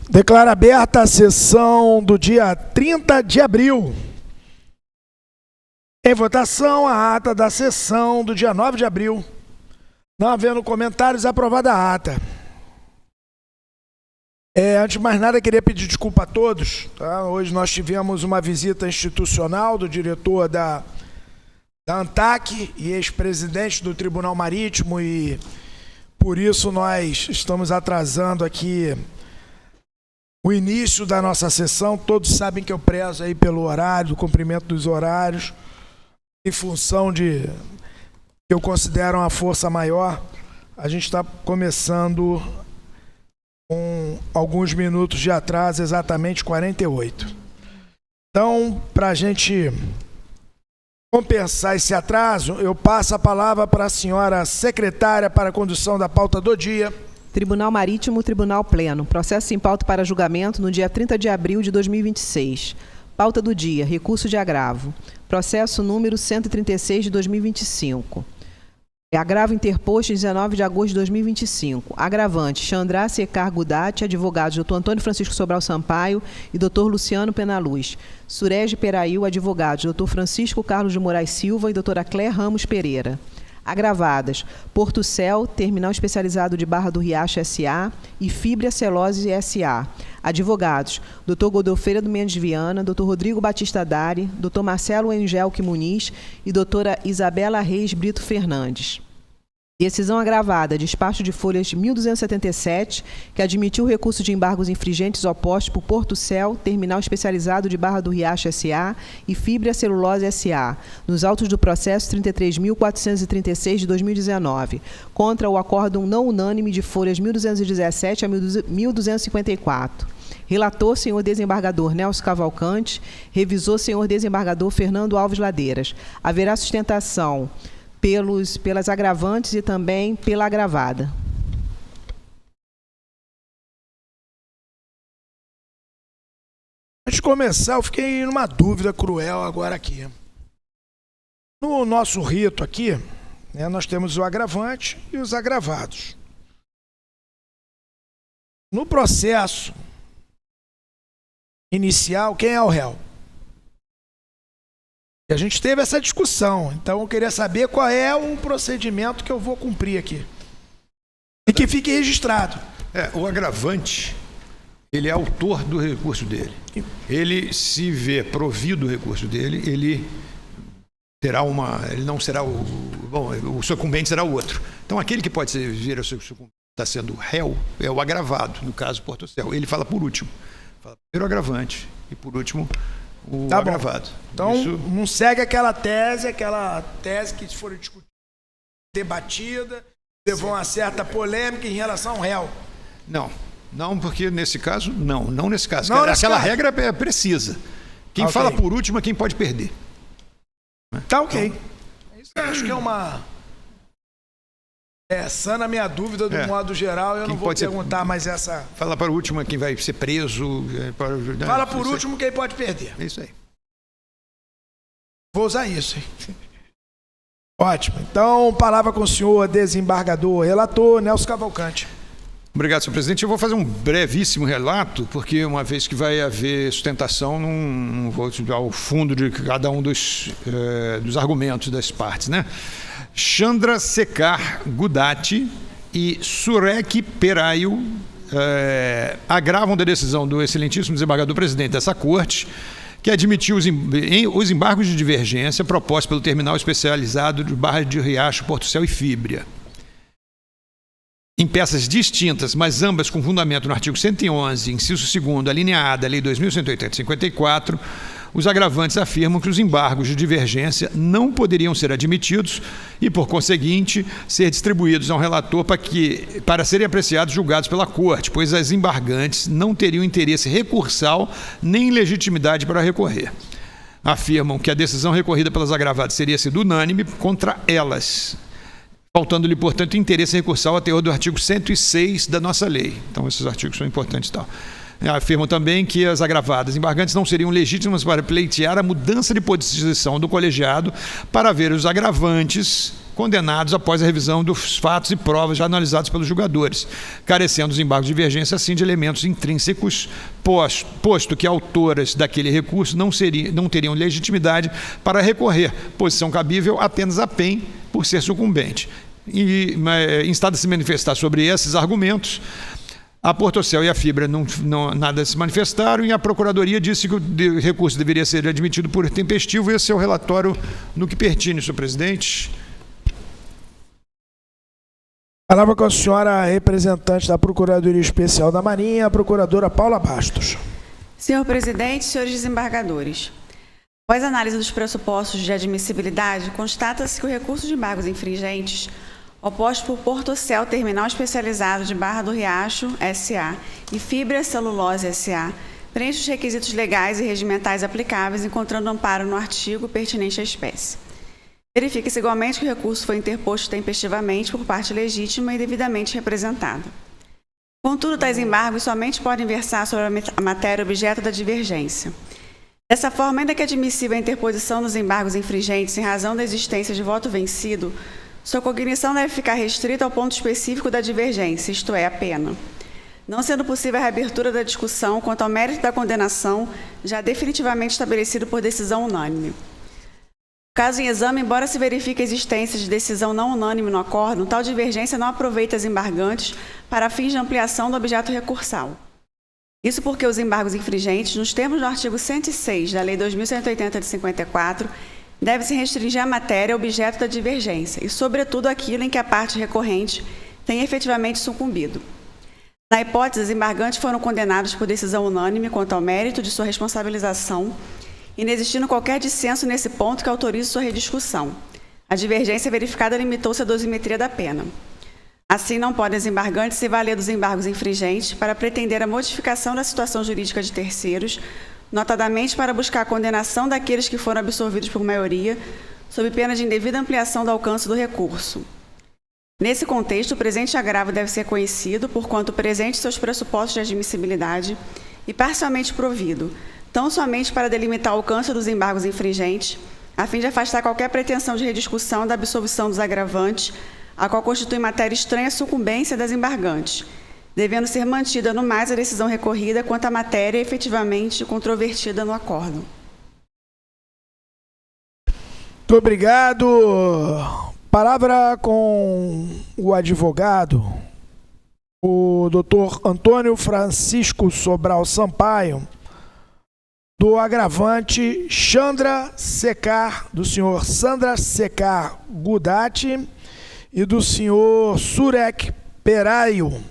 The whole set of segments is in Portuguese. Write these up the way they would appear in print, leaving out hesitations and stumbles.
Declaro aberta a sessão do dia 30 de abril. Em votação, a ata da sessão do dia 9 de abril. Não havendo comentários, aprovada a ata. Antes de mais nada, queria pedir desculpa a todos. Tá? Hoje nós tivemos uma visita institucional do diretor da ANTAC e ex-presidente do Tribunal Marítimo, e por isso nós estamos atrasando aqui o início da nossa sessão. Todos sabem que eu prezo aí pelo horário, do cumprimento dos horários, em função de que eu considero uma força maior. A gente está começando com alguns minutos de atraso, exatamente 48. Então, para a gente compensar esse atraso, eu passo a palavra para a senhora secretária para a condução da pauta do dia. Tribunal Marítimo, Tribunal Pleno. Processo em pauta para julgamento no dia 30 de abril de 2026. Pauta do dia, recurso de agravo. Processo número 136 de 2025. Agravo interposto em 19 de agosto de 2025. Agravante, Chandra Secar Gudati, advogados Dr. Antônio Francisco Sobral Sampaio e Dr. Luciano Penaluz. Surege Perail, advogados Dr. Francisco Carlos de Moraes Silva e Dra. Cléia Ramos Pereira. Agravadas, Porto Céu, Terminal Especializado de Barra do Riacho S.A. e Fibria Celose S.A. Advogados, Dr. Godofredo do Mendes Viana, Dr. Rodrigo Batista Dari, Dr. Marcelo Engelque Muniz e Dra. Isabela Reis Brito Fernandes. Decisão agravada, despacho de folhas 1277, que admitiu o recurso de embargos infringentes opostos por Porto Céu, Terminal Especializado de Barra do Riacho S.A. e Fibria Celulose S.A., nos autos do processo 33.436 de 2019, contra o acórdão não unânime de folhas 1217 a 1254. Relator, senhor desembargador Nelson Cavalcante. Revisor, senhor desembargador Fernando Alves Ladeiras. Haverá sustentação pelas agravantes e também pela agravada. Antes de começar, eu fiquei numa dúvida cruel agora aqui. No nosso rito aqui, nós temos o agravante e os agravados. No processo inicial, quem é o réu? E a gente teve essa discussão, então eu queria saber qual é o procedimento que eu vou cumprir aqui. E que fique registrado. O agravante, ele é autor do recurso dele. Ele, se vê provido o recurso dele, ele não será o sucumbente será o outro. Então aquele que pode vir a sucumbente está sendo réu é o agravado, no caso Porto Céu. Ele fala por último. Fala primeiro o agravante e por último o agravado. Então, não segue aquela tese que for discutida, debatida, levou uma certa polêmica em relação ao réu. Não, porque nesse caso, não nesse caso. Aquela regra é precisa. Quem fala por último é quem pode perder. Tá ok. Isso eu acho que é uma... sana a minha dúvida do modo geral, eu não vou perguntar mais essa... Fala para o último quem vai ser preso. Fala por último quem pode perder. É isso aí. Vou usar isso, hein? Ótimo. Então, palavra com o senhor desembargador relator Nelson Cavalcante. Obrigado, senhor presidente. Eu vou fazer um brevíssimo relato, porque uma vez que vai haver sustentação, não vou ao fundo de cada um dos argumentos das partes, né? Chandra Secar Gudati e Surek Perail agravam da decisão do excelentíssimo desembargador presidente dessa corte, que admitiu os embargos de divergência propostos pelo Terminal Especializado de Barra de Riacho, Porto Céu e Fibria. Em peças distintas, mas ambas com fundamento no artigo 111, inciso 2º, alínea A da Lei 2.180/54, os agravantes afirmam que os embargos de divergência não poderiam ser admitidos e, por conseguinte, ser distribuídos ao relator para serem apreciados e julgados pela Corte, pois as embargantes não teriam interesse recursal nem legitimidade para recorrer. Afirmam que a decisão recorrida pelas agravadas teria sido unânime contra elas, faltando-lhe, portanto, interesse recursal a teor do artigo 106 da nossa lei. Então, esses artigos são importantes e tal. Afirmam também que as agravadas embargantes não seriam legítimas para pleitear a mudança de posição do colegiado para ver os agravantes condenados após a revisão dos fatos e provas já analisados pelos julgadores, carecendo os embargos de divergência, assim, de elementos intrínsecos, posto que autoras daquele recurso não teriam legitimidade para recorrer, posição cabível apenas à PEN por ser sucumbente. E, instado a se manifestar sobre esses argumentos, a Portocel e a Fibra nada se manifestaram e a Procuradoria disse que o recurso deveria ser admitido por tempestivo. Esse é o relatório no que pertine, senhor presidente. Palavra com a senhora representante da Procuradoria Especial da Marinha, a procuradora Paula Bastos. Senhor presidente, senhores desembargadores. Após análise dos pressupostos de admissibilidade, constata-se que o recurso de embargos infringentes oposto por Portocel Terminal Especializado de Barra do Riacho, S.A. e Fibra Celulose, S.A., preenche os requisitos legais e regimentais aplicáveis, encontrando amparo no artigo pertinente à espécie. Verifica-se igualmente que o recurso foi interposto tempestivamente por parte legítima e devidamente representada. Contudo, tais embargos somente podem versar sobre a matéria objeto da divergência. Dessa forma, ainda que admissível a interposição dos embargos infringentes em razão da existência de voto vencido, sua cognição deve ficar restrita ao ponto específico da divergência, isto é, a pena. Não sendo possível a reabertura da discussão quanto ao mérito da condenação, já definitivamente estabelecido por decisão unânime. Caso em exame, embora se verifique a existência de decisão não unânime no acórdão, tal divergência não aproveita as embargantes para fins de ampliação do objeto recursal. Isso porque os embargos infringentes, nos termos do artigo 106 da Lei 2.180 de 54, deve-se restringir a matéria objeto da divergência e, sobretudo, aquilo em que a parte recorrente tem efetivamente sucumbido. Na hipótese, os embargantes foram condenados por decisão unânime quanto ao mérito de sua responsabilização, inexistindo qualquer dissenso nesse ponto que autorize sua rediscussão. A divergência verificada limitou-se à dosimetria da pena. Assim, não podem os embargantes se valer dos embargos infringentes para pretender a modificação da situação jurídica de terceiros, notadamente para buscar a condenação daqueles que foram absorvidos por maioria, sob pena de indevida ampliação do alcance do recurso. Nesse contexto, o presente agravo deve ser conhecido, porquanto presente seus pressupostos de admissibilidade e parcialmente provido, tão somente para delimitar o alcance dos embargos infringentes, a fim de afastar qualquer pretensão de rediscussão da absolvição dos agravantes, a qual constitui matéria estranha à sucumbência das embargantes, devendo ser mantida no mais a decisão recorrida quanto à matéria efetivamente controvertida no acórdão. Muito obrigado. Palavra com o advogado, o doutor Antônio Francisco Sobral Sampaio, do agravante Chandra Secar, do senhor Sandra Secar Gudati e do senhor Surek Peraio.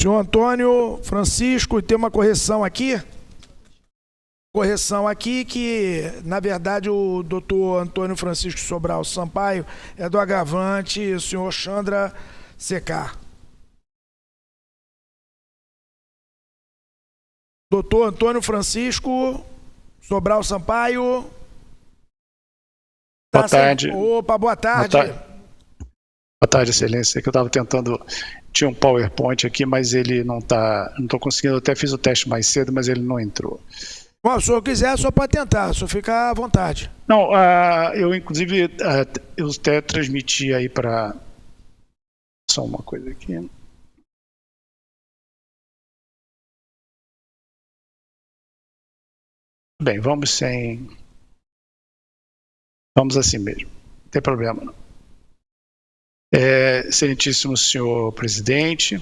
Senhor Antônio Francisco, tem uma correção aqui. Correção aqui que, na verdade, o doutor Antônio Francisco Sobral Sampaio é do agravante o senhor Chandra Secar. Doutor Antônio Francisco Sobral Sampaio. Boa tarde. Opa, boa tarde. Boa tarde, excelência. Que eu estava tentando... Tinha um PowerPoint aqui, mas ele não está... Não estou conseguindo, eu até fiz o teste mais cedo, mas ele não entrou. Bom, se o senhor quiser, só pode tentar, só fica à vontade. Não, eu inclusive, eu até transmiti aí para... Só uma coisa aqui. Bem, vamos assim mesmo, não tem problema não. Excelentíssimo senhor presidente,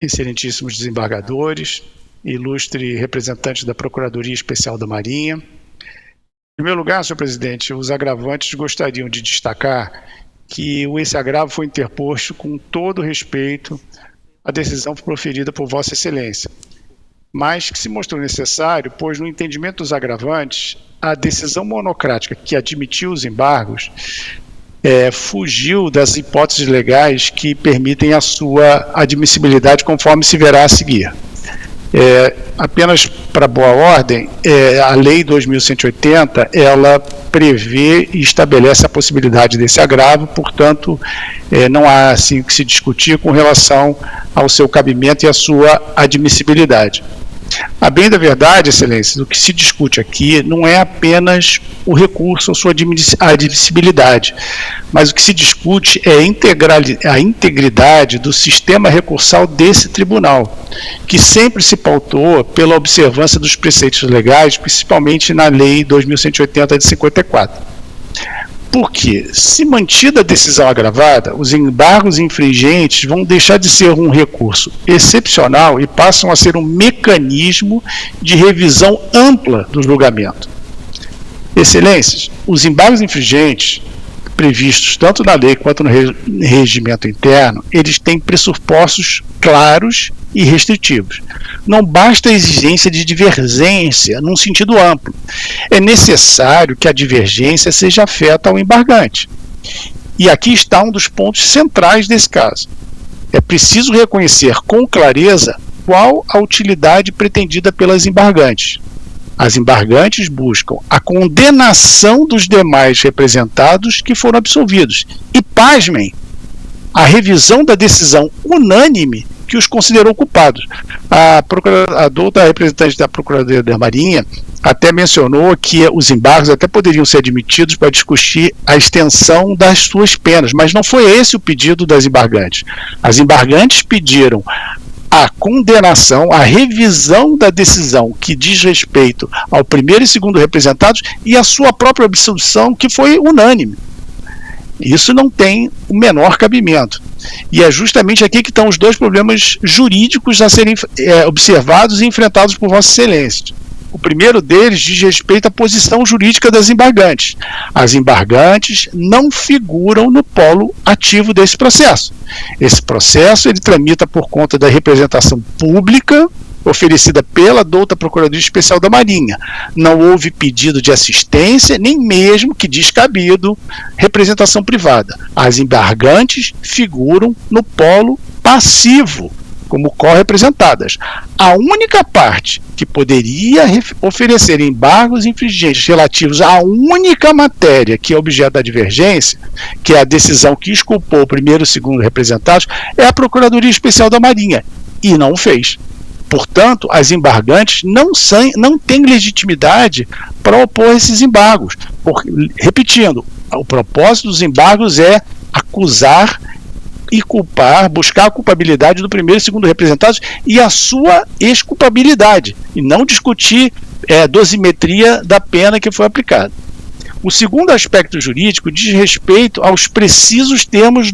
excelentíssimos desembargadores, ilustre representante da Procuradoria Especial da Marinha. Em primeiro lugar, senhor presidente, os agravantes gostariam de destacar que esse agravo foi interposto com todo respeito à decisão proferida por Vossa Excelência, mas que se mostrou necessário, pois no entendimento dos agravantes, a decisão monocrática que admitiu os embargos fugiu das hipóteses legais que permitem a sua admissibilidade, conforme se verá a seguir. Apenas para boa ordem, a Lei 2.180, ela prevê e estabelece a possibilidade desse agravo, portanto, não há assim o que se discutir com relação ao seu cabimento e à sua admissibilidade. A bem da verdade, Excelências, o que se discute aqui não é apenas o recurso ou sua admissibilidade, mas o que se discute é a integridade do sistema recursal desse tribunal, que sempre se pautou pela observância dos preceitos legais, principalmente na Lei 2.180 de 54. Porque, se mantida a decisão agravada, os embargos infringentes vão deixar de ser um recurso excepcional e passam a ser um mecanismo de revisão ampla do julgamento. Excelências, os embargos infringentes, previstos tanto na lei quanto no regimento interno, eles têm pressupostos claros e restritivos. Não basta a exigência de divergência num sentido amplo. É necessário que a divergência seja afeta ao embargante. E aqui está um dos pontos centrais desse caso. É preciso reconhecer com clareza qual a utilidade pretendida pelas embargantes. As embargantes buscam a condenação dos demais representados que foram absolvidos. E, pasmem, a revisão da decisão unânime que os considerou culpados. A doutora representante da Procuradoria da Marinha até mencionou que os embargos até poderiam ser admitidos para discutir a extensão das suas penas, mas não foi esse o pedido das embargantes. As embargantes pediram a condenação, a revisão da decisão que diz respeito ao primeiro e segundo representados e a sua própria absolvição, que foi unânime. Isso não tem o menor cabimento. E é justamente aqui que estão os dois problemas jurídicos a serem observados e enfrentados por Vossa Excelência. O primeiro deles diz respeito à posição jurídica das embargantes. As embargantes não figuram no polo ativo desse processo. Esse processo ele tramita por conta da representação pública oferecida pela douta Procuradoria Especial da Marinha. Não houve pedido de assistência, nem mesmo que descabido representação privada. As embargantes figuram no polo passivo, como co-representadas. A única parte que poderia oferecer embargos infringentes relativos à única matéria que é objeto da divergência, que é a decisão que exculpou o primeiro e o segundo representados, é a Procuradoria Especial da Marinha, e não o fez. Portanto, as embargantes não têm legitimidade para opor esses embargos. Repetindo, o propósito dos embargos é acusar e culpar, buscar a culpabilidade do primeiro e segundo representados e a sua exculpabilidade, e não discutir dosimetria da pena que foi aplicada. O segundo aspecto jurídico diz respeito aos precisos termos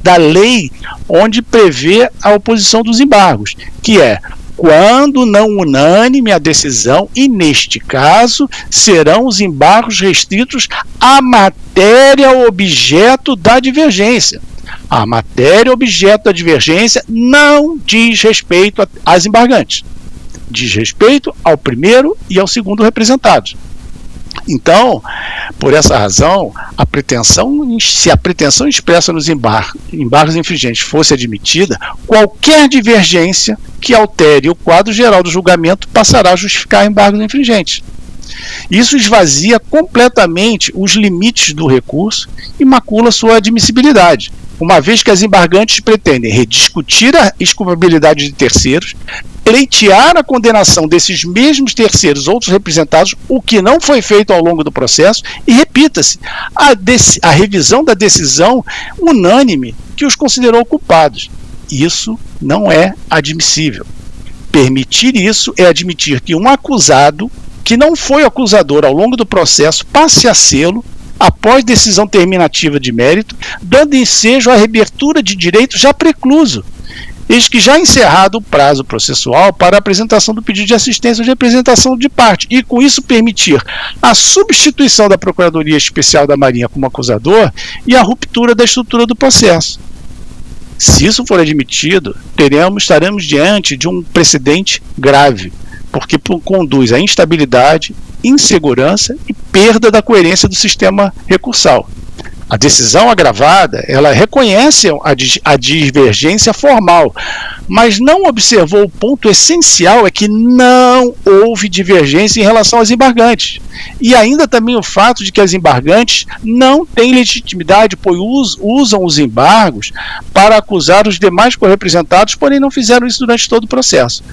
da lei onde prevê a oposição dos embargos, que é quando não unânime a decisão, e neste caso serão os embargos restritos à matéria objeto da divergência. A matéria objeto da divergência não diz respeito às embargantes, diz respeito ao primeiro e ao segundo representados. Então, por essa razão, se a pretensão expressa nos embargos infringentes fosse admitida, qualquer divergência que altere o quadro geral do julgamento passará a justificar embargos infringentes. Isso esvazia completamente os limites do recurso e macula sua admissibilidade, uma vez que as embargantes pretendem rediscutir a exculpabilidade de terceiros, pleitear a condenação desses mesmos terceiros outros representados, o que não foi feito ao longo do processo, e, repita-se, a revisão da decisão unânime que os considerou culpados. Isso não é admissível. Permitir isso é admitir que um acusado, que não foi acusador ao longo do processo, passe a sê-lo após decisão terminativa de mérito, dando ensejo à reabertura de direito já precluso, eis que já encerrado o prazo processual para a apresentação do pedido de assistência de representação de parte, e com isso permitir a substituição da Procuradoria Especial da Marinha como acusador e a ruptura da estrutura do processo. Se isso for admitido, estaremos diante de um precedente grave, porque conduz à instabilidade, insegurança e perda da coerência do sistema recursal. A decisão agravada, ela reconhece a divergência formal, mas não observou o ponto essencial, é que não houve divergência em relação aos embargantes. E ainda também o fato de que as embargantes não têm legitimidade, pois usam os embargos para acusar os demais correpresentados, porém não fizeram isso durante todo o processo.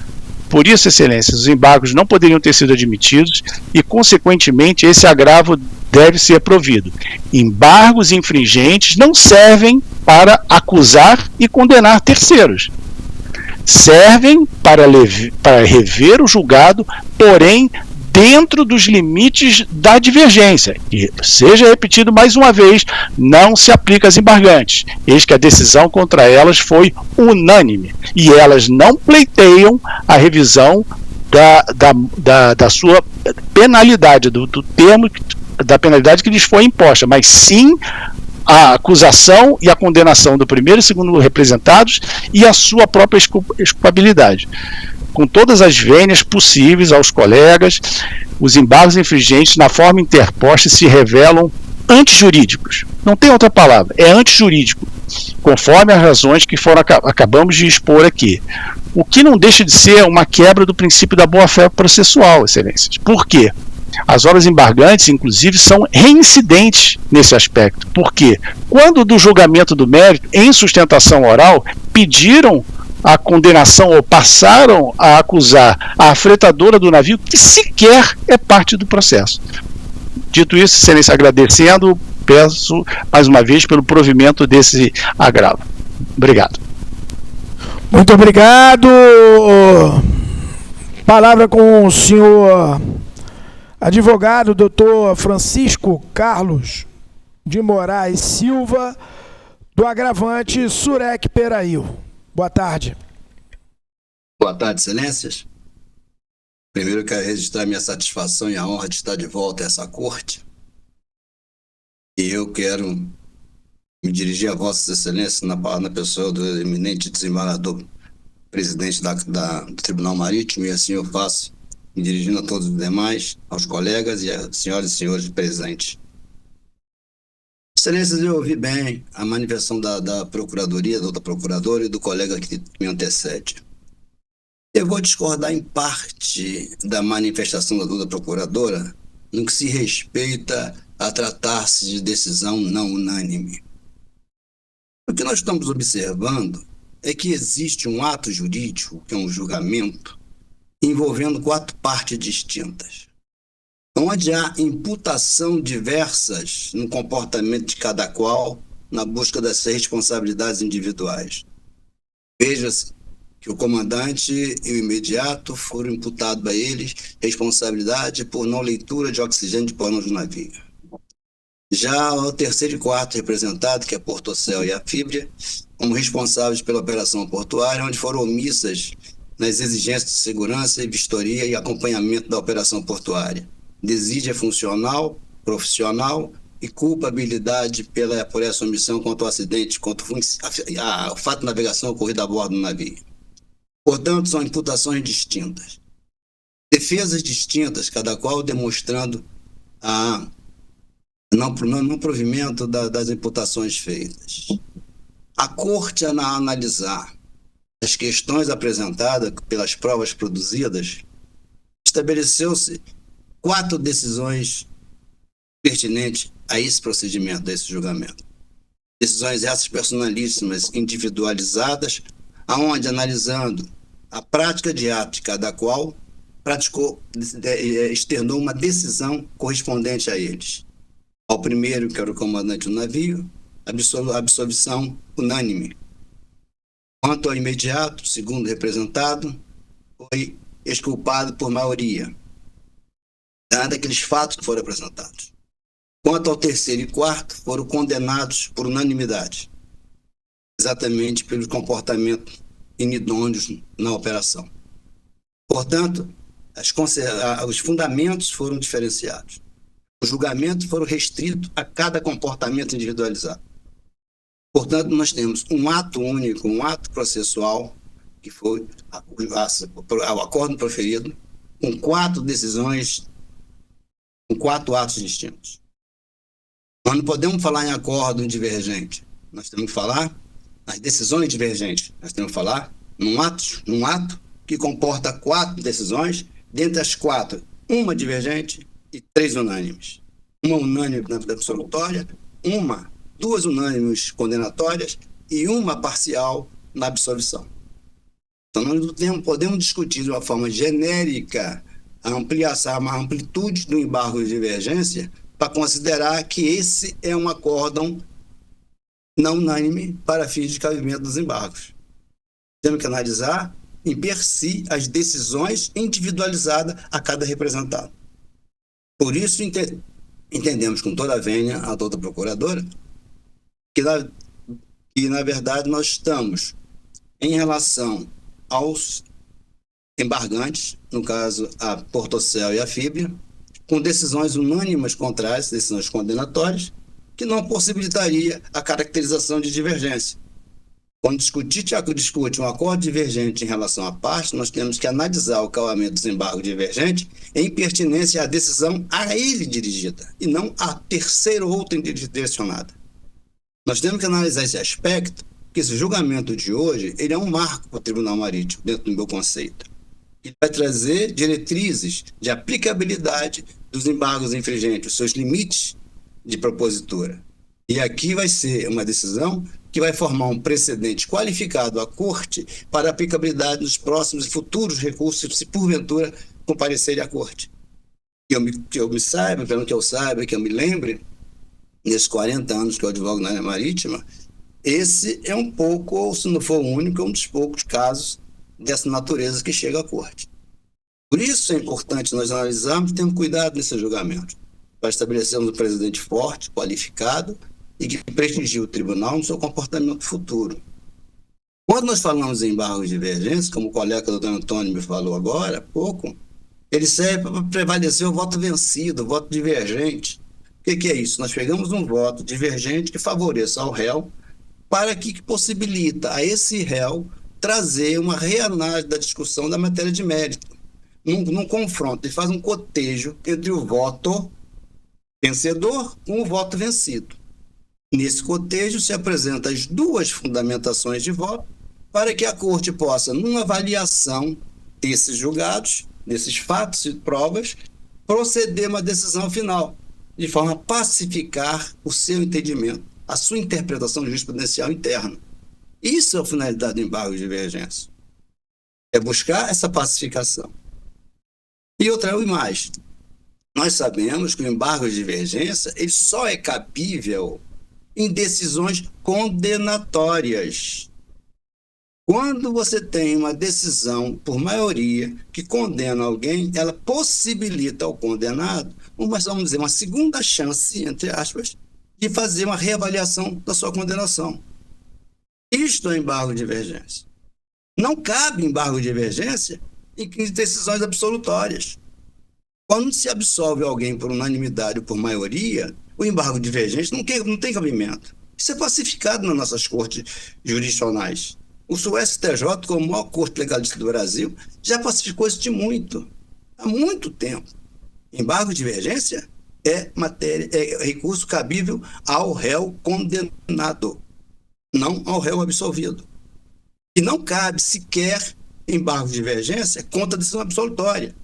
Por isso, Excelências, os embargos não poderiam ter sido admitidos e, consequentemente, esse agravo deve ser provido. Embargos infringentes não servem para acusar e condenar terceiros. Servem para rever o julgado, porém, dentro dos limites da divergência. E, seja repetido mais uma vez, não se aplica às embargantes. Eis que a decisão contra elas foi unânime. E elas não pleiteiam a revisão da sua penalidade, do termo da penalidade que lhes foi imposta, mas sim a acusação e a condenação do primeiro e segundo representados e a sua própria exculpabilidade. Com todas as vênias possíveis aos colegas, os embargos infringentes na forma interposta se revelam antijurídicos. Não tem outra palavra, é antijurídico, conforme as razões que acabamos de expor aqui. O que não deixa de ser uma quebra do princípio da boa-fé processual, Excelências. Por quê? As obras embargantes, inclusive, são reincidentes nesse aspecto. Por quê? Quando do julgamento do mérito, em sustentação oral, pediram a condenação ou passaram a acusar a afretadora do navio, que sequer é parte do processo. Dito isso, Excelência, agradecendo, peço mais uma vez pelo provimento desse agravo. Obrigado. Muito obrigado. Palavra com o senhor advogado, doutor Francisco Carlos de Moraes Silva, do agravante Surek Perail. Boa tarde. Boa tarde, Excelências. Primeiro, eu quero registrar minha satisfação e a honra de estar de volta a essa corte. E eu quero me dirigir a Vossas Excelências na pessoa do eminente desembargador, presidente do Tribunal Marítimo, e assim eu faço, me dirigindo a todos os demais, aos colegas e às senhoras e senhores presentes. Excelências, eu ouvi bem a manifestação da Procuradoria, da outra Procuradora e do colega que me antecede. Eu vou discordar em parte da manifestação da outra Procuradora no que se respeita a tratar-se de decisão não unânime. O que nós estamos observando é que existe um ato jurídico, que é um julgamento, envolvendo 4 partes distintas, onde há imputação diversas no comportamento de cada qual na busca das responsabilidades individuais. Veja-se que o comandante e o imediato foram imputados a eles responsabilidade por não leitura de oxigênio de porão do navio. Já o terceiro e quarto representado, que é Portocel e a Fíbria, como responsáveis pela operação portuária, onde foram omissas nas exigências de segurança e vistoria e acompanhamento da operação portuária. Desídia funcional, profissional e culpabilidade por essa omissão quanto ao acidente, quanto ao fato de navegação ocorrido a bordo do navio. Portanto, são imputações distintas. Defesas distintas, cada qual demonstrando a não provimento das imputações feitas. A Corte, a analisar as questões apresentadas pelas provas produzidas, estabeleceu-se 4 decisões pertinentes a esse procedimento, a esse julgamento. Decisões essas personalíssimas, individualizadas, aonde, analisando a prática de ato de cada qual, externou uma decisão correspondente a eles. Ao primeiro, que era o comandante do navio, absolvição unânime. Quanto ao imediato, segundo representado, foi exculpado por maioria, dado aqueles fatos que foram apresentados. Quanto ao terceiro e quarto, foram condenados por unanimidade, exatamente pelo comportamento inidôneos na operação. Portanto, os fundamentos foram diferenciados. Os julgamentos foram restritos a cada comportamento individualizado. Portanto, nós temos um ato único, um ato processual, que foi o acordo proferido, com 4 decisões, com 4 atos distintos. Nós não podemos falar em acórdão divergente. Nós temos que falar nas decisões divergentes. Nós temos que falar num ato que comporta 4 decisões, dentre as 4, uma divergente e 3 unânimes. Uma unânime na absolutória, 2 unânimes condenatórias e uma parcial na absolvição. Então, nós não podemos discutir de uma forma genérica a amplitude do embargo de divergência para considerar que esse é um acórdão não unânime para fins de cabimento dos embargos. Temos que analisar em per si as decisões individualizadas a cada representado. Por isso, entendemos com toda a vênia a doutora procuradora que, na verdade, nós estamos, em relação aos embargantes, no caso a Portocel e a Fibria, com decisões unânimas contrárias, decisões condenatórias, que não possibilitaria a caracterização de divergência. Quando discute um acordo divergente em relação à parte, nós temos que analisar o calamento do desembargo divergente em pertinência à decisão a ele dirigida, e não a terceiro ou outra direcionada. Nós temos que analisar esse aspecto, porque esse julgamento de hoje ele é um marco para o Tribunal Marítimo, dentro do meu conceito. Ele vai trazer diretrizes de aplicabilidade dos embargos infringentes, os seus limites de propositura. E aqui vai ser uma decisão que vai formar um precedente qualificado à Corte para a aplicabilidade dos próximos e futuros recursos, se porventura comparecerem à Corte. Que eu me saiba, pelo que eu saiba, que eu me lembre, nesses 40 anos que eu advogo na área marítima, esse é um pouco, ou se não for o único, é um dos poucos casos dessa natureza que chega à Corte. Por isso é importante nós analisarmos e termos cuidado nesse julgamento, para estabelecermos um presidente forte, qualificado e que prestigie o tribunal no seu comportamento futuro. Quando nós falamos em embargo de divergência, como o colega doutor Antônio me falou agora há pouco, ele serve para prevalecer o voto vencido, o voto divergente. O que é isso? Nós pegamos um voto divergente que favoreça ao réu para que possibilita a esse réu trazer uma reanálise da discussão da matéria de mérito. Num confronto, ele faz um cotejo entre o voto vencedor com o voto vencido. Nesse cotejo se apresentam as 2 fundamentações de voto para que a Corte possa, numa avaliação desses julgados, desses fatos e provas, proceder a uma decisão final, de forma a pacificar o seu entendimento, a sua interpretação jurisprudencial interna. Isso é a finalidade do embargo de divergência. É buscar essa pacificação. E outra mais. Nós sabemos que o embargo de divergência ele só é cabível em decisões condenatórias. Quando você tem uma decisão por maioria que condena alguém, ela possibilita ao condenado uma segunda chance, entre aspas, de fazer uma reavaliação da sua condenação. Isto é embargo de divergência. Não cabe embargo de divergência em decisões absolutórias. Quando se absolve alguém por unanimidade ou por maioria, o embargo divergente não tem cabimento. Isso é pacificado nas nossas cortes jurisdicionais. O STJ, como a maior corte legalista do Brasil, já pacificou isso há muito tempo. Embargo de divergência é recurso cabível ao réu condenado, não ao réu absolvido. E não cabe sequer embargo de divergência contra a decisão absolutória.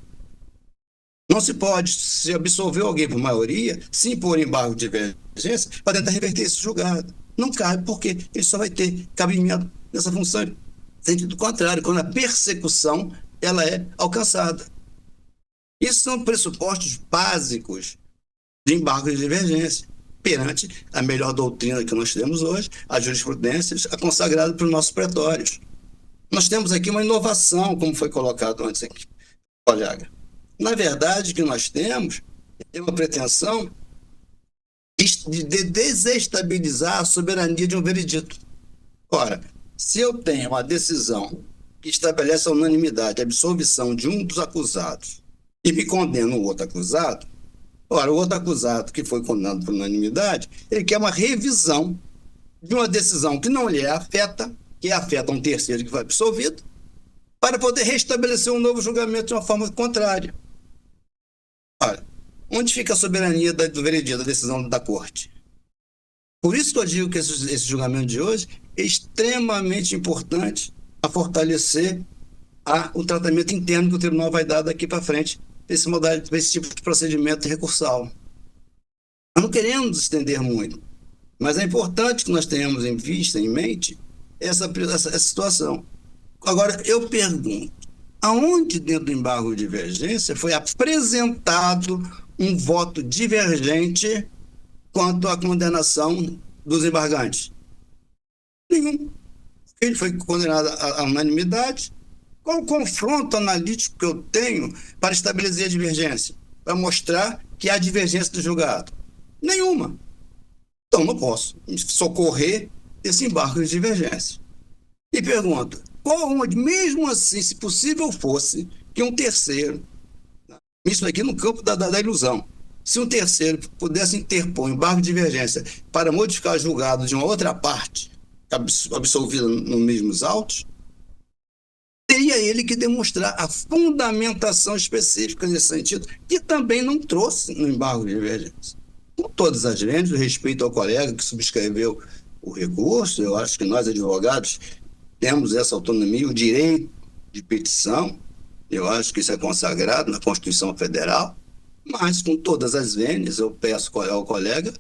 Não se pode, se absolver alguém por maioria, se impor embargo de divergência para tentar reverter esse julgado. Não cabe, porque ele só vai ter cabimento nessa função. No sentido contrário, quando a persecução ela é alcançada. Isso são pressupostos básicos de embargo de divergência, perante a melhor doutrina que nós temos hoje, a jurisprudência, a consagrada pelos nossos pretórios. Nós temos aqui uma inovação, como foi colocado antes aqui, colega. Na verdade, o que nós temos é uma pretensão de desestabilizar a soberania de um veredito. Ora, se eu tenho uma decisão que estabelece a unanimidade, a absolvição de um dos acusados e me condena o outro acusado, ora, o outro acusado que foi condenado por unanimidade, ele quer uma revisão de uma decisão que não lhe afeta, que afeta um terceiro que foi absolvido, para poder restabelecer um novo julgamento de uma forma contrária. Olha, onde fica a soberania do veredito, da decisão da Corte? Por isso que eu digo que esse julgamento de hoje é extremamente importante a fortalecer o tratamento interno que o tribunal vai dar daqui para frente para esse tipo de procedimento recursal. Nós não queremos nos estender muito, mas é importante que nós tenhamos em vista, em mente, essa situação. Agora, eu pergunto, aonde dentro do embargo de divergência foi apresentado um voto divergente quanto à condenação dos embargantes? Nenhum. Ele foi condenado à unanimidade. Qual o confronto analítico que eu tenho para estabelecer a divergência? Para mostrar que há divergência do julgado? Nenhuma. Então não posso socorrer esse embargo de divergência. E pergunto, mesmo assim, se possível fosse que um terceiro, isso aqui no campo da ilusão, se um terceiro pudesse interpor um embargo de divergência para modificar o julgado de uma outra parte absolvida nos mesmos autos, teria ele que demonstrar a fundamentação específica nesse sentido, que também não trouxe no embargo de divergência. Com todas as lentes, o respeito ao colega que subscreveu o recurso, eu acho que nós, advogados, temos essa autonomia, o direito de petição, eu acho que isso é consagrado na Constituição Federal, mas com todas as vênias, eu peço ao colega,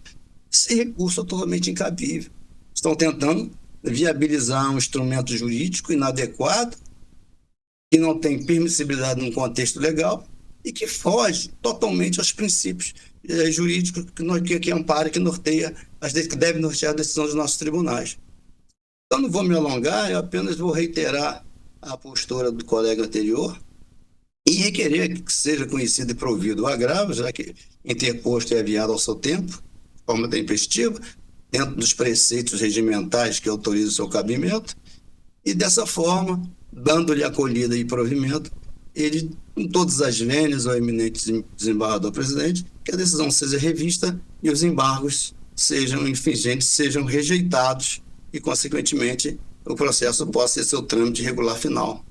esse recurso é totalmente incabível. Estão tentando viabilizar um instrumento jurídico inadequado, que não tem permissibilidade num contexto legal e que foge totalmente aos princípios jurídicos que ampara, que norteia, que deve nortear a decisão dos nossos tribunais. Então, não vou me alongar, eu apenas vou reiterar a postura do colega anterior e requerer que seja conhecido e provido o agravo, já que interposto e aviado ao seu tempo, de forma tempestiva, dentro dos preceitos regimentais que autorizam o seu cabimento, e dessa forma, dando-lhe acolhida e provimento, ele, com todas as vênias ao eminente desembargador presidente, que a decisão seja revista e os embargos sejam infringentes, sejam rejeitados e, consequentemente, o processo possa ter seu trâmite regular final.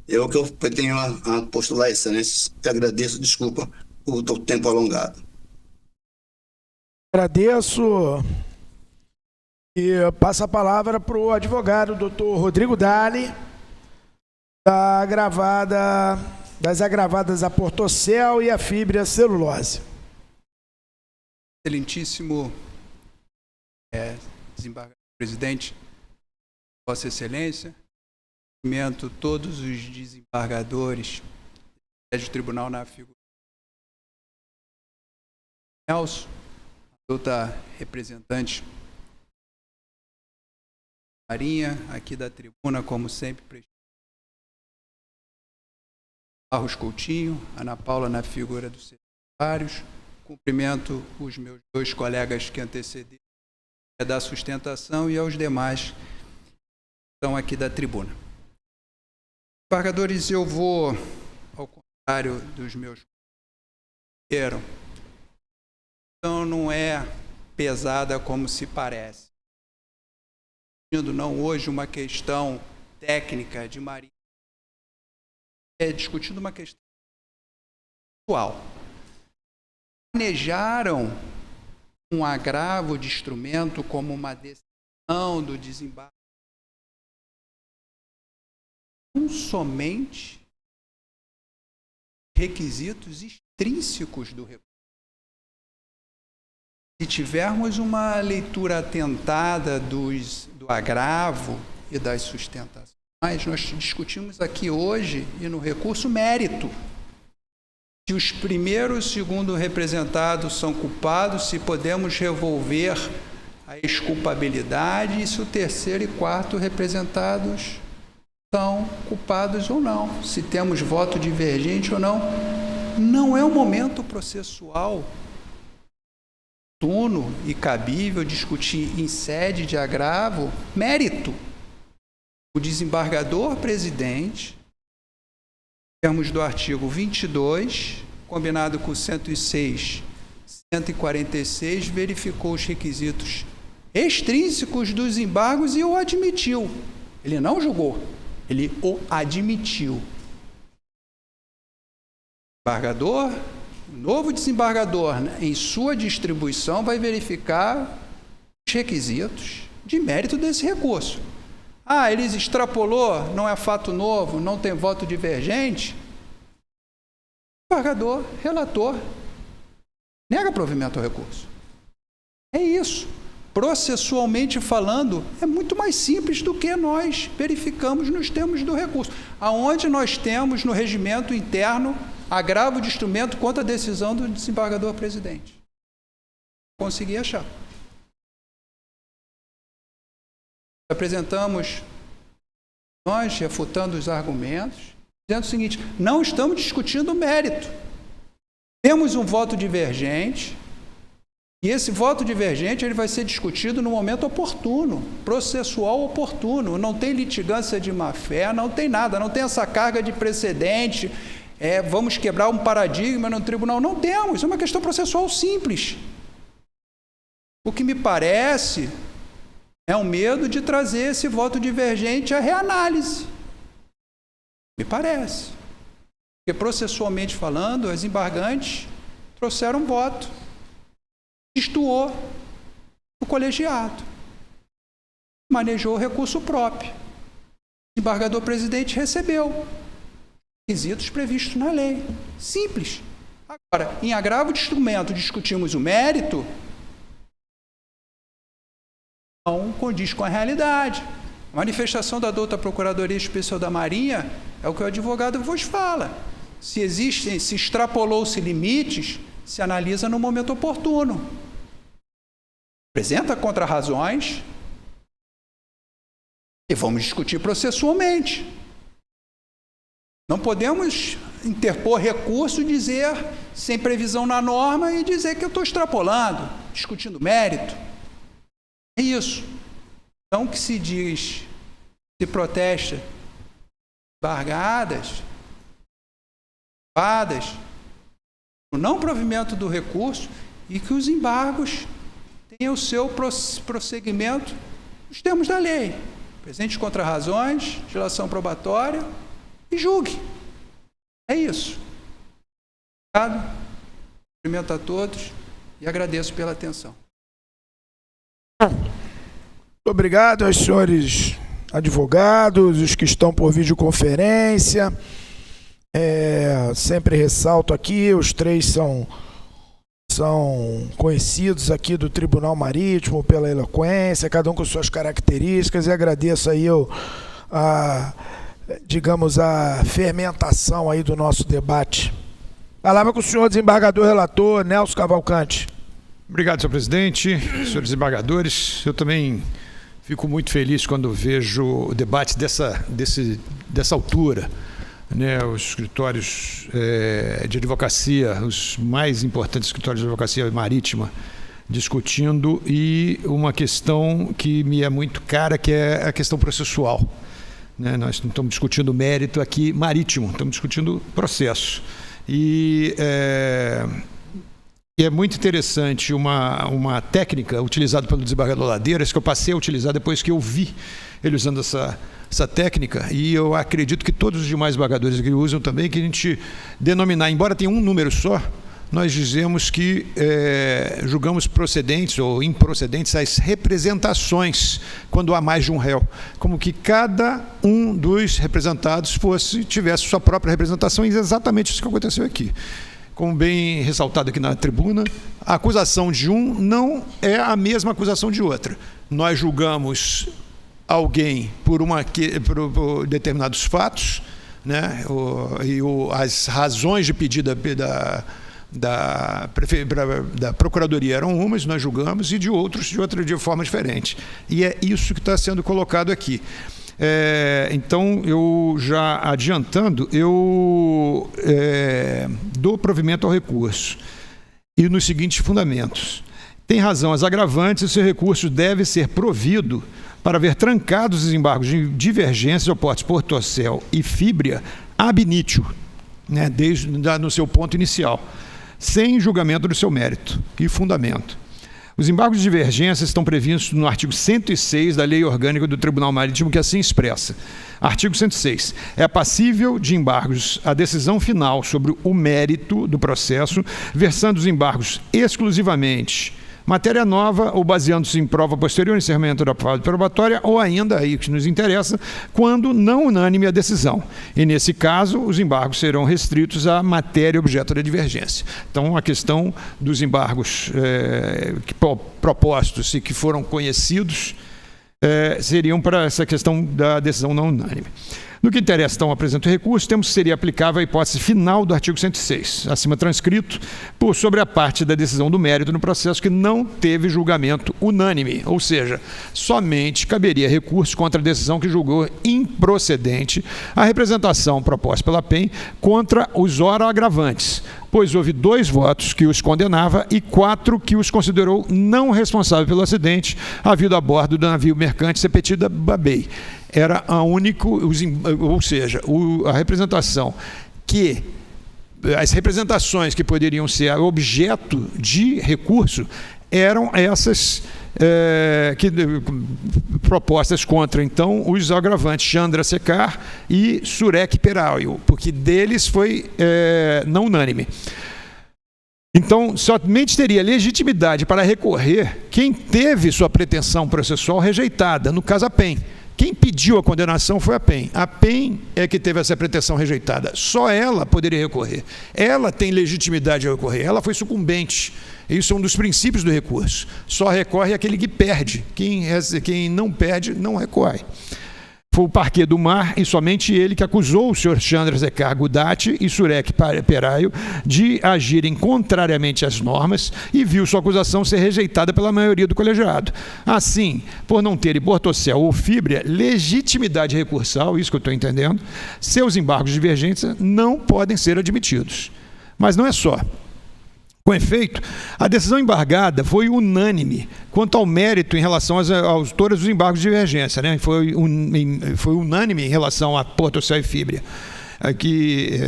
É o que eu tenho a postular, excelência. Te agradeço, desculpa por o tempo alongado. Agradeço e passo a palavra para o advogado, doutor Rodrigo Dali, das agravadas a Portocel e a fibra celulose. Excelentíssimo desembargador presidente, Vossa Excelência, cumprimento todos os desembargadores do Tribunal na figura Nelson, outra representante Marinha, aqui da tribuna, como sempre, Barros Coutinho, Ana Paula na figura dos secretários. Cumprimento os meus dois colegas que antecederam da sustentação e aos demais que estão aqui da tribuna. Embargadores, eu vou, ao contrário dos meus colegas, então não é pesada como se parece. Não hoje uma questão técnica de Marinha, discutindo uma questão atual. Planejaram um agravo de instrumento como uma decisão do desembargador, somente requisitos extrínsecos do recurso. Se tivermos uma leitura atentada do agravo e das sustentações, nós discutimos aqui hoje e no recurso mérito. Se os primeiro e segundo representados são culpados, se podemos revolver a exculpabilidade e se o terceiro e quarto representados são culpados ou não, se temos voto divergente ou não. Não é o momento processual oportuno e cabível discutir em sede de agravo mérito. O desembargador presidente, em termos do artigo 22, combinado com 106, 146, verificou os requisitos extrínsecos dos embargos e o admitiu. Ele não julgou, ele o admitiu. Desembargador, o novo desembargador, em sua distribuição, vai verificar os requisitos de mérito desse recurso. Ah, ele extrapolou, não é fato novo, não tem voto divergente. Embargador, relator, nega provimento ao recurso. É isso. Processualmente falando, é muito mais simples do que nós verificamos nos termos do recurso. Aonde nós temos no regimento interno agravo de instrumento contra a decisão do desembargador-presidente. Consegui achar. Apresentamos nós refutando os argumentos, dizendo o seguinte: não estamos discutindo o mérito. Temos um voto divergente, e esse voto divergente ele vai ser discutido no momento oportuno, processual oportuno. Não tem litigância de má-fé, não tem nada, não tem essa carga de precedente, vamos quebrar um paradigma no tribunal. Não temos, é uma questão processual simples. O que me parece é um medo de trazer esse voto divergente à reanálise. Me parece. Porque processualmente falando, as embargantes trouxeram um voto. Destoou o colegiado. Manejou o recurso próprio. O embargador-presidente recebeu requisitos previstos na lei. Simples. Agora, em agravo de instrumento, discutimos o mérito, não condiz com a realidade. A manifestação da douta Procuradoria Especial da Marinha é o que o advogado vos fala. Se extrapolou-se limites, se analisa no momento oportuno. Apresenta contra-razões e vamos discutir processualmente. Não podemos interpor recurso e dizer, sem previsão na norma, e dizer que eu estou extrapolando, discutindo mérito. É isso. Então, que se diz, se protesta embargadas, o não provimento do recurso e que os embargos tenham o seu prosseguimento nos termos da lei. Presente contra-razões, dilação probatória e julgue. É isso. Obrigado. Cumprimento a todos e agradeço pela atenção. Muito obrigado aos senhores advogados, os que estão por videoconferência. Sempre ressalto aqui, os três são conhecidos aqui do Tribunal Marítimo pela eloquência, cada um com suas características, e agradeço aí a fermentação aí do nosso debate. Palavra com o senhor desembargador relator Nelson Cavalcante. Obrigado, senhor presidente, senhores desembargadores. Eu também fico muito feliz quando vejo o debate dessa altura, né? Os escritórios de advocacia, os mais importantes escritórios de advocacia marítima, discutindo, e uma questão que me é muito cara, que é a questão processual. Né? Nós não estamos discutindo mérito aqui marítimo, estamos discutindo processo. E é muito interessante uma técnica utilizada pelo desembargador Ladeiras, que eu passei a utilizar depois que eu vi ele usando essa técnica, e eu acredito que todos os demais desembargadores que usam também, que a gente denominar, embora tenha um número só, nós dizemos que julgamos procedentes ou improcedentes as representações quando há mais de um réu, como que cada um dos representados tivesse sua própria representação, e exatamente isso que aconteceu aqui. Como bem ressaltado aqui na tribuna, a acusação de um não é a mesma acusação de outra. Nós julgamos alguém por determinados fatos, né? As razões de pedido da Procuradoria eram umas, nós julgamos, e de outros de forma diferente. E é isso que está sendo colocado aqui. Então, eu já adiantando, eu dou provimento ao recurso e nos seguintes fundamentos. Tem razão, as agravantes e seu recurso deve ser provido para ver trancados os embargos de divergências ao portos Portocel e Fíbria ab initio, né, no seu ponto inicial, sem julgamento do seu mérito e fundamento. Os embargos de divergência estão previstos no artigo 106 da Lei Orgânica do Tribunal Marítimo, que assim expressa. Artigo 106. É passível de embargos a decisão final sobre o mérito do processo, versando os embargos exclusivamente matéria nova ou baseando-se em prova posterior, encerramento da fase probatória, ou ainda, aí que nos interessa, quando não unânime a decisão. E, nesse caso, os embargos serão restritos à matéria objeto da divergência. Então, a questão dos embargos propostos e que foram conhecidos seriam para essa questão da decisão não unânime. No que interessa, então, apresento o recurso, temos que seria aplicável a hipótese final do artigo 106, acima transcrito, sobre a parte da decisão do mérito no processo que não teve julgamento unânime, ou seja, somente caberia recurso contra a decisão que julgou improcedente a representação proposta pela PEN contra os ora agravantes, pois houve 2 votos que os condenava e 4 que os considerou não responsável pelo acidente havido a bordo do navio mercante Sepetida Babei. Era a única, ou seja, a representação que, as representações que poderiam ser objeto de recurso eram essas propostas contra, então, os agravantes Chandra Sekar e Surek Peraio, porque deles foi não unânime. Então, somente teria legitimidade para recorrer quem teve sua pretensão processual rejeitada, no caso a PEN. Quem pediu a condenação foi a PEN. A PEN é que teve essa pretensão rejeitada. Só ela poderia recorrer. Ela tem legitimidade a recorrer. Ela foi sucumbente. Isso é um dos princípios do recurso. Só recorre aquele que perde. Quem não perde, não recorre. Foi o Parquet do Mar e somente ele que acusou o senhor Chandra Sekar Gudati e Surek Peraio de agirem contrariamente às normas e viu sua acusação ser rejeitada pela maioria do colegiado. Assim, por não terem Bortocel ou Fibria legitimidade recursal, isso que eu estou entendendo, seus embargos de divergência não podem ser admitidos. Mas não é só. Com efeito, a decisão embargada foi unânime quanto ao mérito em relação às autoras dos embargos de divergência, né? Foi unânime em relação a Bortocel e Fibria, que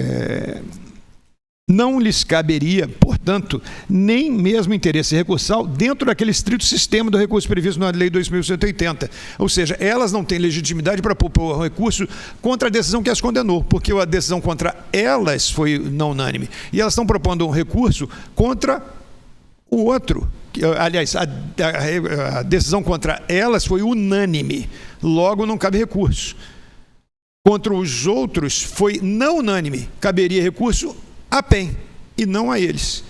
não lhes caberia, portanto, nem mesmo interesse recursal dentro daquele estrito sistema do recurso previsto na Lei 2.180. Ou seja, elas não têm legitimidade para propor um recurso contra a decisão que as condenou, porque a decisão contra elas foi não unânime. E elas estão propondo um recurso contra o outro. Aliás, a decisão contra elas foi unânime, logo não cabe recurso. Contra os outros foi não unânime, caberia recurso a PEN e não a eles.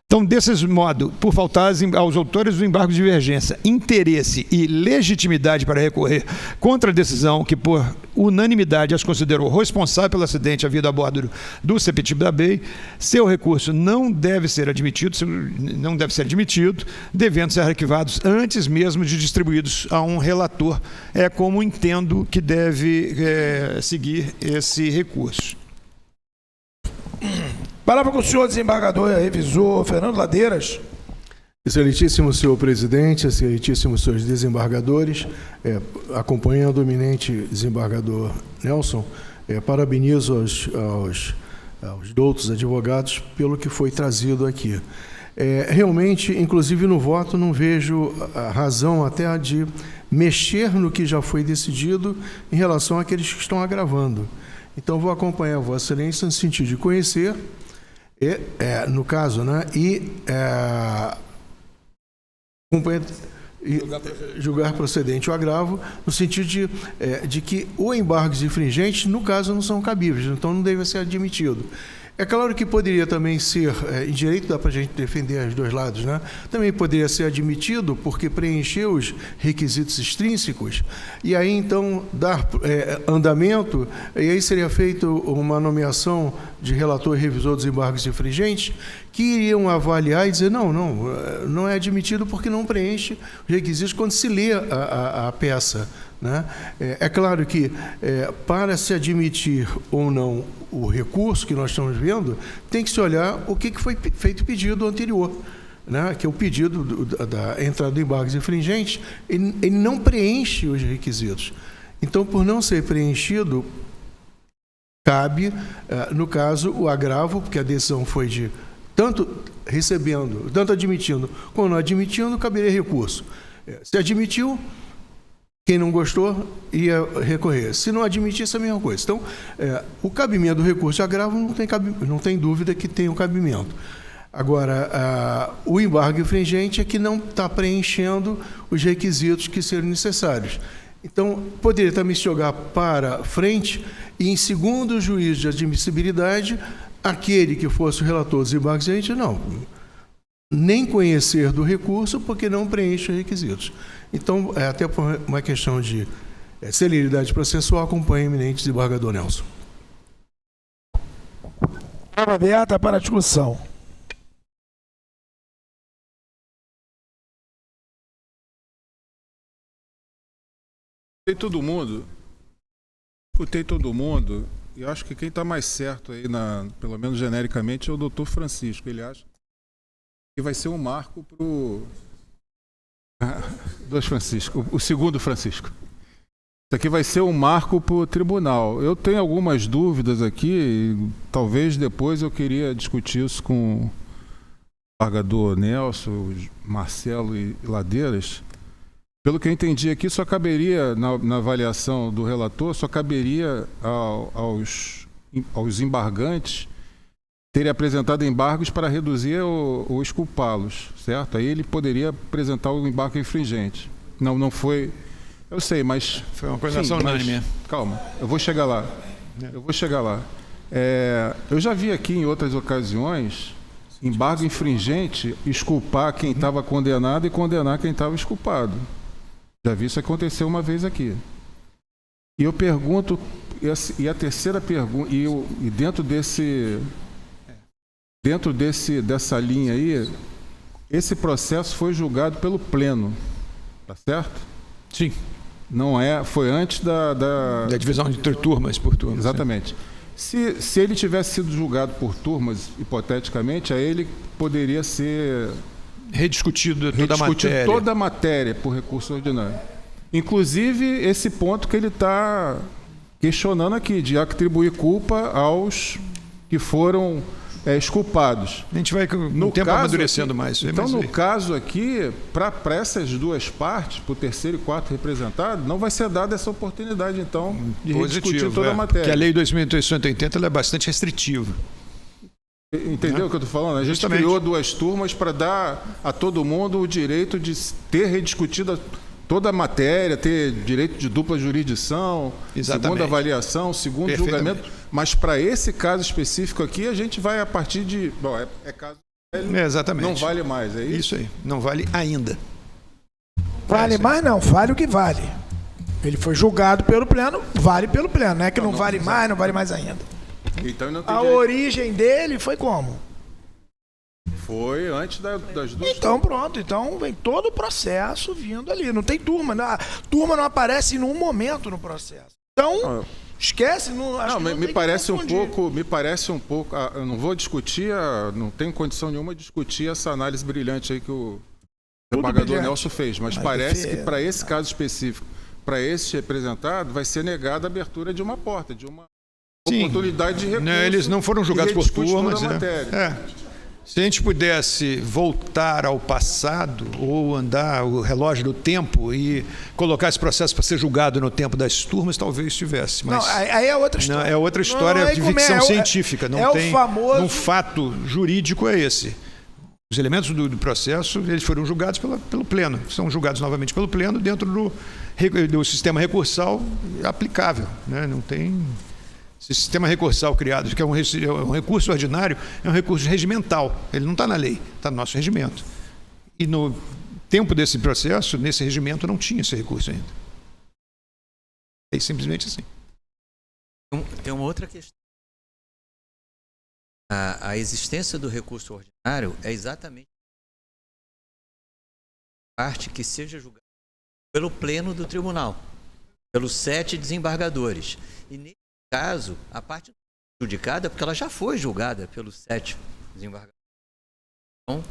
Então, desse modo, por faltar aos autores do embargo de divergência interesse e legitimidade para recorrer contra a decisão que, por unanimidade, as considerou responsável pelo acidente havido a bordo do Sepetida Babei, seu recurso não deve ser admitido, devendo ser arquivados antes mesmo de distribuídos a um relator. É como entendo que deve seguir esse recurso. Palavra com o senhor desembargador, revisor Fernando Ladeiras. Excelentíssimo senhor presidente, excelentíssimos senhores desembargadores, acompanhando o eminente desembargador Nelson, parabenizo aos doutos advogados pelo que foi trazido aqui. Realmente, inclusive no voto, não vejo a razão até de mexer no que já foi decidido em relação àqueles que estão agravando. Então, vou acompanhar a Vossa Excelência no sentido de conhecer, no caso, né, julgar procedente o agravo, no sentido de que o embargos infringentes, no caso, não são cabíveis, então não deve ser admitido. É claro que poderia também ser, em direito dá para a gente defender os dois lados, né? Também poderia ser admitido porque preencheu os requisitos extrínsecos e aí então dar andamento, e aí seria feita uma nomeação de relator e revisor dos embargos infringentes que iriam avaliar e dizer não é admitido porque não preenche os requisitos quando se lê a peça. Né? É claro que para se admitir ou não o recurso que nós estamos vendo, tem que se olhar o que foi feito pedido anterior, né? Que é o pedido da entrada do embargos infringentes, ele não preenche os requisitos. Então, por não ser preenchido, cabe, no caso, o agravo, porque a decisão foi de tanto recebendo, tanto admitindo como não admitindo, caberia recurso. Se admitiu, quem não gostou ia recorrer. Se não admitisse, a mesma coisa. Então, o cabimento do recurso de agravo não tem dúvida que tem um cabimento. Agora, o embargo infringente é que não está preenchendo os requisitos que seriam necessários. Então, poderia também se jogar para frente e, em segundo juízo de admissibilidade, aquele que fosse o relator dos embargos infringentes, não, nem conhecer do recurso porque não preenche os requisitos. Então, até por uma questão de celeridade processual, acompanha o eminente desembargador Nelson. Palavra aberta para a discussão. Escutei todo mundo, e acho que quem está mais certo aí, pelo menos genericamente, é o doutor Francisco. Ele acha que vai ser um marco para o Francisco, o segundo Francisco. Isso aqui vai ser um marco para o tribunal. Eu tenho algumas dúvidas aqui, e talvez depois eu queria discutir isso com o desembargador Nelson, Marcelo e Ladeiras. Pelo que eu entendi aqui, só caberia, na avaliação do relator, só caberia aos embargantes terem apresentado embargos para reduzir ou exculpá-los, certo? Aí ele poderia apresentar o embargo infringente. Não foi... Eu sei, mas... Foi uma condenação unânime. Calma, eu vou chegar lá. Eu já vi aqui em outras ocasiões embargo infringente exculpar quem estava condenado e condenar quem estava exculpado. Já vi isso acontecer uma vez aqui. E eu pergunto, e a terceira pergunta, e dentro dessa linha aí, esse processo foi julgado pelo Pleno, tá certo? Sim. Não é, foi antes da divisão entre turmas por turmas. Exatamente. Se ele tivesse sido julgado por turmas, hipoteticamente, aí ele poderia ser rediscutido toda a matéria por recurso ordinário. Inclusive, esse ponto que ele está questionando aqui, de atribuir culpa aos que foram exculpados. A gente vai no tempo amadurecendo mais. Então, no caso aqui, para essas duas partes, para o terceiro e quarto representado, não vai ser dada essa oportunidade, então, de rediscutir toda a matéria. Porque a lei 2.880 ela é bastante restritiva. Entendeu o que eu estou falando? A gente criou duas turmas para dar a todo mundo o direito de ter rediscutido toda a matéria, ter direito de dupla jurisdição, segunda avaliação, segundo julgamento. Mas para esse caso específico aqui, a gente vai a partir de... Bom, caso velho, exatamente. Não vale mais, é isso? Isso aí, não vale ainda. Vale mais não, vale o que vale. Ele foi julgado pelo Pleno, vale pelo Pleno. Não é que não vale mais, não vale mais ainda. Então, não tem a origem dele foi como? Foi antes das duas. Então pronto, então vem todo o processo vindo ali. Não tem turma, a turma não aparece em nenhum momento no processo. Então, esquece. Me parece um pouco. Eu não vou discutir, não tenho condição nenhuma de discutir essa análise brilhante aí que o desembargador Nelson fez, mas parece que para esse caso específico, para esse representado, vai ser negada a abertura de uma porta, de uma oportunidade de recurso. Eles não foram julgados por turmas. Se a gente pudesse voltar ao passado ou andar o relógio do tempo e colocar esse processo para ser julgado no tempo das turmas, talvez tivesse. Mas não, aí é outra história. É outra história de ficção científica. Não tem o famoso... Um fato jurídico é esse. Os elementos do processo eles foram julgados pelo Pleno. São julgados novamente pelo Pleno dentro do sistema recursal aplicável. Né? Não tem... Esse sistema recursal criado, que é um recurso ordinário, é um recurso regimental. Ele não está na lei, está no nosso regimento. E no tempo desse processo, nesse regimento, não tinha esse recurso ainda. É simplesmente assim. Tem uma outra questão. A existência do recurso ordinário é exatamente a parte que seja julgada pelo Pleno do Tribunal, pelos 7 desembargadores. E nesse caso, a parte judicada, porque ela já foi julgada pelos 7 desembargadores. Então,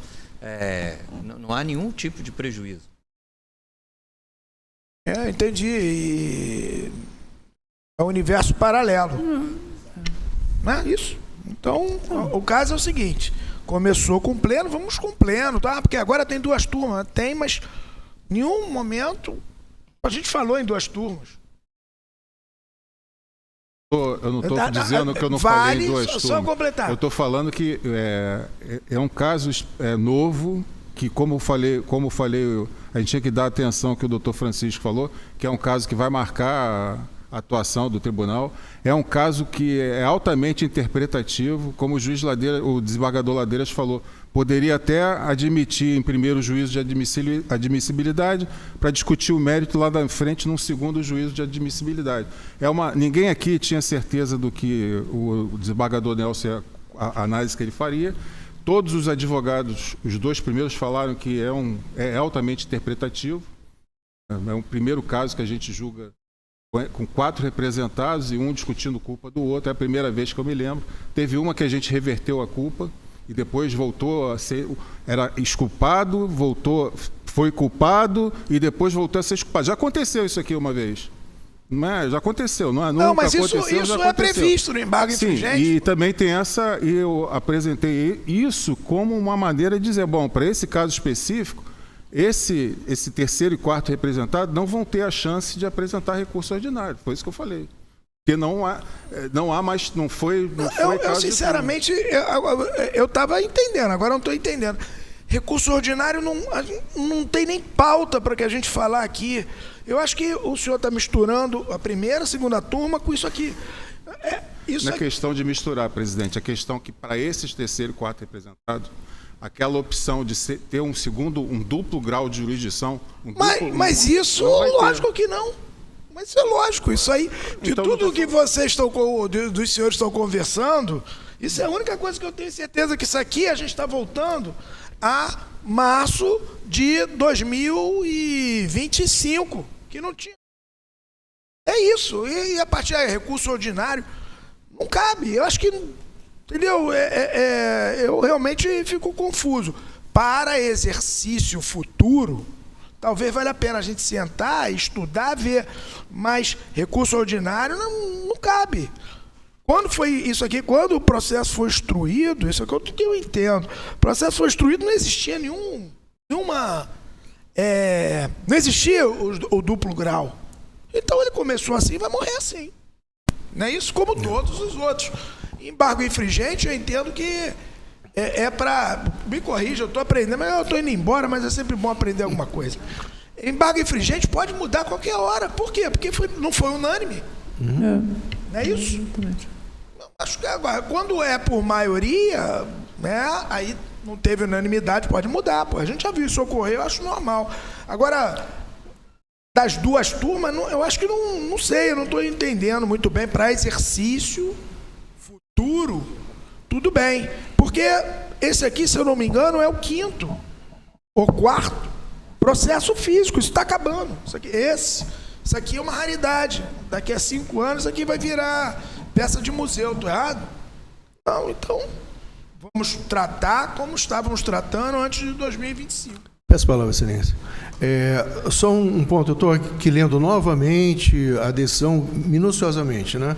não há nenhum tipo de prejuízo. Entendi. É um universo paralelo. Não é isso? Então, o caso é o seguinte. Começou com Pleno, vamos com Pleno, tá? Porque agora tem duas turmas. Tem, mas em nenhum momento a gente falou em duas turmas. Eu não estou dizendo que eu não falei em duas turmas. Só completar. Eu estou falando que é um caso novo, que como eu falei, a gente tinha que dar atenção ao que o doutor Francisco falou, que é um caso que vai marcar a atuação do tribunal. É um caso que é altamente interpretativo, como o desembargador Ladeiras falou, poderia até admitir em primeiro juízo de admissibilidade para discutir o mérito lá da frente num segundo juízo de admissibilidade. Ninguém aqui tinha certeza do que o desembargador Nelson, a análise que ele faria. Todos os advogados, os dois primeiros, falaram que é altamente interpretativo. É o primeiro caso que a gente julga com 4 representados e um discutindo culpa do outro. É a primeira vez que eu me lembro. Teve uma que a gente reverteu a culpa e depois voltou a ser... Era exculpado, foi culpado e depois voltou a ser exculpado. Já aconteceu isso aqui uma vez. Já aconteceu, não, mas isso é previsto no embargo infringente. Sim, e também tem e eu apresentei isso como uma maneira de dizer, bom, para esse caso específico, esse terceiro e quarto representado não vão ter a chance de apresentar recurso ordinário. Foi isso que eu falei. Porque não há mais, não foi eu sinceramente, eu estava entendendo, agora não estou entendendo. Recurso ordinário não tem nem pauta para que a gente falar aqui. Eu acho que o senhor está misturando a primeira, a segunda turma com isso aqui. Não é questão de misturar, presidente. É questão que, para esses terceiro e quarto representados, aquela opção de ter um duplo grau de jurisdição... Mas isso, lógico que não. Mas isso é lógico. Isso aí, de então, tudo que vocês dos senhores estão conversando, isso é a única coisa que eu tenho certeza, que isso aqui a gente está voltando a março de 2025, que não tinha. É isso. E a partir daí, recurso ordinário, não cabe. Eu acho que, entendeu? Eu realmente fico confuso. Para exercício futuro, talvez valha a pena a gente sentar, estudar, ver. Mas recurso ordinário não cabe. Quando foi isso aqui, quando o processo foi instruído, isso aqui eu entendo. O processo foi instruído, não existia nenhuma... não existia o duplo grau. Então ele começou assim e vai morrer assim. Não é isso? Como todos os outros. Embargo infringente, eu entendo que para... Me corrija, eu estou aprendendo, mas eu estou indo embora, mas é sempre bom aprender alguma coisa. Embargo infringente pode mudar a qualquer hora. Por quê? Porque não foi unânime. Não é isso? Acho que agora, quando é por maioria, né, aí não teve unanimidade, pode mudar. A gente já viu isso ocorrer, eu acho normal. Agora, das duas turmas, eu acho que não sei, eu não estou entendendo muito bem. Para exercício futuro, tudo bem. Porque esse aqui, se eu não me engano, é o 5º ou 4º processo físico. Isso está acabando. Isso aqui é uma raridade. Daqui a 5 anos, isso aqui vai virar peça de museu. Estou errado? Não, então vamos tratar como estávamos tratando antes de 2025. Peço a palavra, excelência. Só um ponto, eu estou aqui lendo novamente a decisão minuciosamente, né?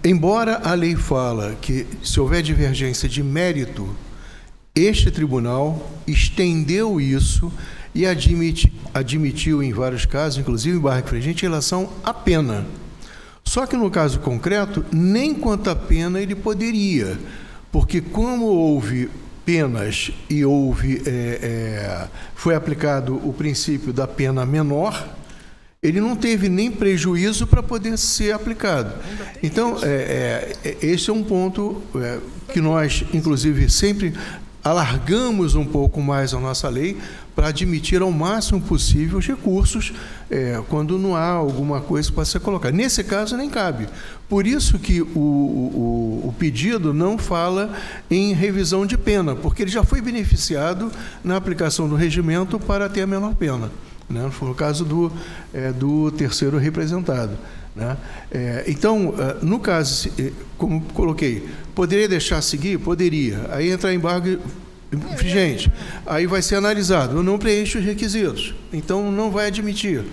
Embora a lei fala que se houver divergência de mérito, este tribunal estendeu isso e admitiu em vários casos, inclusive em embargo infringente, em relação à pena. Só que no caso concreto, nem quanto à pena ele poderia, porque como houve penas e foi aplicado o princípio da pena menor, ele não teve nem prejuízo para poder ser aplicado. Então, esse é um ponto que nós, inclusive, sempre alargamos um pouco mais a nossa lei para admitir ao máximo possível os recursos quando não há alguma coisa para ser colocada. Nesse caso, nem cabe. Por isso que o pedido não fala em revisão de pena, porque ele já foi beneficiado na aplicação do regimento para ter a menor pena, né? Foi o caso do terceiro representado, né? Então, no caso, como coloquei, poderia deixar seguir? Poderia. Aí entra embargo infringente. Aí vai ser analisado. Eu não preencho os requisitos, então não vai admitir.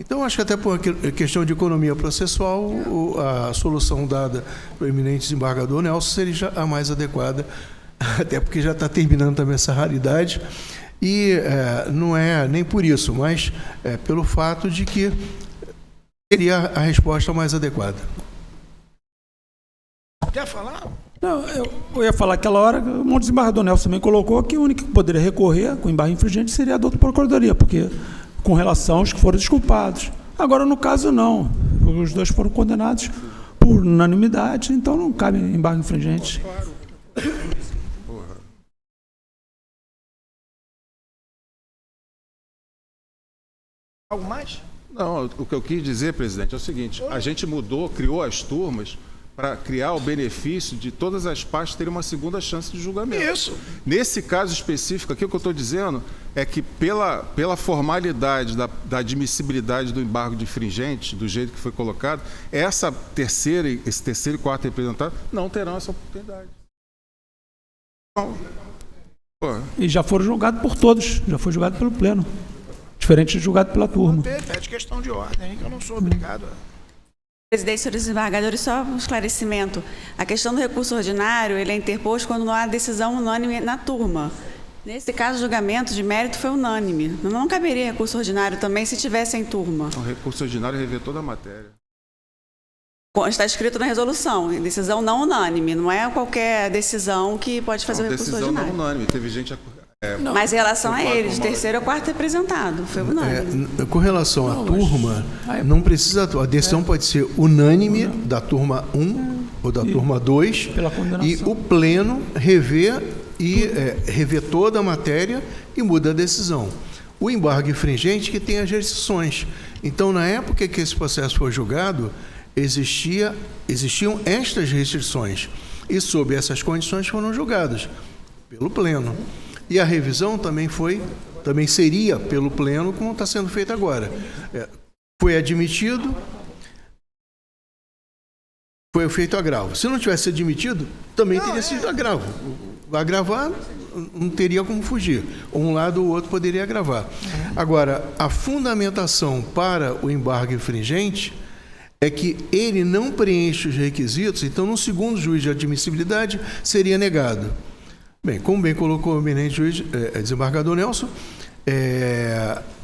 Então, acho que até por questão de economia processual, a solução dada pelo eminente desembargador Nelson seria a mais adequada, até porque já está terminando também essa raridade. E não é nem por isso, mas pelo fato de que seria a resposta mais adequada. Quer falar? Não, eu ia falar aquela hora, o desembargador Nelson também colocou que o único que poderia recorrer com embargo infringente seria a doutora Procuradoria, porque com relação aos que foram desculpados. Agora, no caso, não. Os dois foram condenados por unanimidade, então não cabe embargo infringente. Algo mais? Não, o que eu quis dizer, presidente, é o seguinte: a gente mudou, criou as turmas para criar o benefício de todas as partes terem uma segunda chance de julgamento. Isso. Nesse caso específico aqui, o que eu estou dizendo é que pela formalidade da admissibilidade do embargo de infringente, do jeito que foi colocado, esse terceiro e quarto representante não terão essa oportunidade. E já foram julgados por todos, já foi julgado pelo Pleno. Diferente de julgado pela turma. Pede questão de ordem, que eu não sou obrigado a... Presidente, senhores desembargadores, só um esclarecimento. A questão do recurso ordinário, ele é interposto quando não há decisão unânime na turma. Nesse caso, o julgamento de mérito foi unânime. Não caberia recurso ordinário também se tivesse em turma. O recurso ordinário revê toda a matéria. Está escrito na resolução, decisão não unânime. Não é qualquer decisão que pode fazer o recurso ordinário. Decisão não unânime. Teve gente... Mas em relação a eles, terceiro ou quarto representado, foi unânime. Com relação à turma, não precisa... A decisão pode ser unânime da turma 1 ou da turma 2 e o Pleno rever toda a matéria e muda a decisão. O embargo infringente que tem as restrições. Então, na época que esse processo foi julgado, existiam estas restrições e, sob essas condições, foram julgadas pelo Pleno. E a revisão também seria pelo Pleno, como está sendo feito agora. Foi admitido, foi feito agravo. Se não tivesse admitido, também teria sido agravo. Agravar não teria como fugir. Um lado ou outro poderia agravar. Agora, a fundamentação para o embargo infringente é que ele não preenche os requisitos, então, no segundo juiz de admissibilidade, seria negado. Bem, como bem colocou o eminente juiz, desembargador Nelson,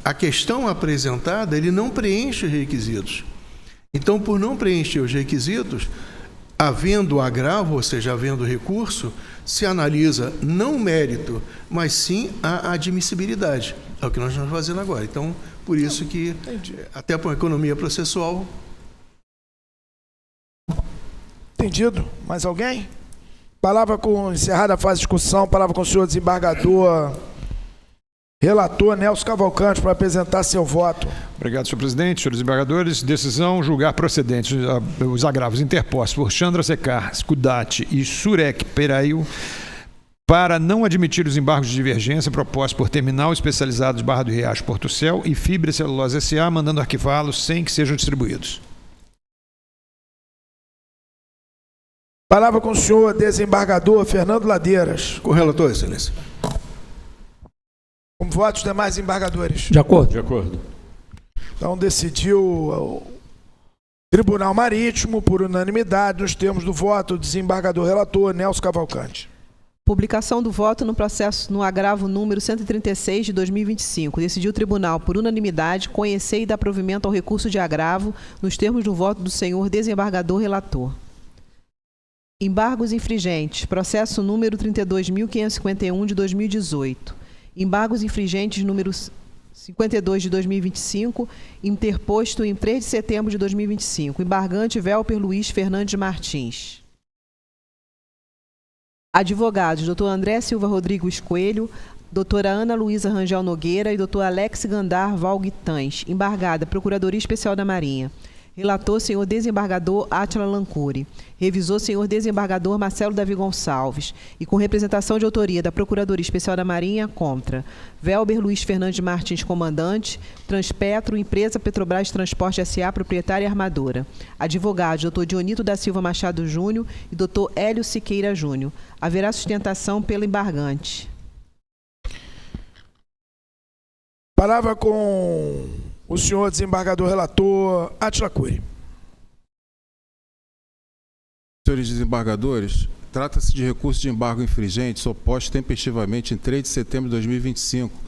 a questão apresentada, ele não preenche os requisitos. Então, por não preencher os requisitos, havendo agravo, ou seja, havendo recurso, se analisa não o mérito, mas sim a admissibilidade. É o que nós estamos fazendo agora. Então, por isso que, até para a economia processual... Entendido. Mais alguém? Palavra com encerrada a fase de discussão, palavra com o senhor desembargador, relator Nelson Cavalcante, para apresentar seu voto. Obrigado, senhor presidente. Senhores desembargadores, decisão julgar procedentes os agravos interpostos por Chandra Secar, Scudati e Surek Perail para não admitir os embargos de divergência propostos por Terminal Especializados Barra do Riacho Porto Céu e Fibra Celulose S.A., mandando arquivá-los sem que sejam distribuídos. Palavra com o senhor desembargador Fernando Ladeiras. Com o relator, excelência. Como votos dos demais desembargadores? De acordo. De acordo. Então decidiu o Tribunal Marítimo por unanimidade nos termos do voto do desembargador relator Nelson Cavalcante. Publicação do voto no processo no agravo número 136 de 2025. Decidiu o tribunal, por unanimidade, conhecer e dar provimento ao recurso de agravo nos termos do voto do senhor desembargador relator. Embargos infringentes. Processo número 32.551 de 2018. Embargos infringentes número 52 de 2025, interposto em 3 de setembro de 2025. Embargante Velper Luiz Fernandes Martins. Advogados: Dr. André Silva Rodrigues Coelho, doutora Ana Luísa Rangel Nogueira e doutor Alex Gandar Valguitães. Embargada, Procuradoria Especial da Marinha. Relator, senhor desembargador Átila Lancuri. Revisor, senhor desembargador Marcelo Davi Gonçalves. E com representação de autoria da Procuradoria Especial da Marinha, contra Velber Luiz Fernandes Martins, comandante, Transpetro, Empresa Petrobras Transporte S.A., proprietária e armadora. Advogados, doutor Dionito da Silva Machado Júnior e doutor Hélio Siqueira Júnior. Haverá sustentação pelo embargante. Palavra com o senhor desembargador relator Átila Cury. Senhores desembargadores, trata-se de recurso de embargo infringente oposto tempestivamente em 3 de setembro de 2025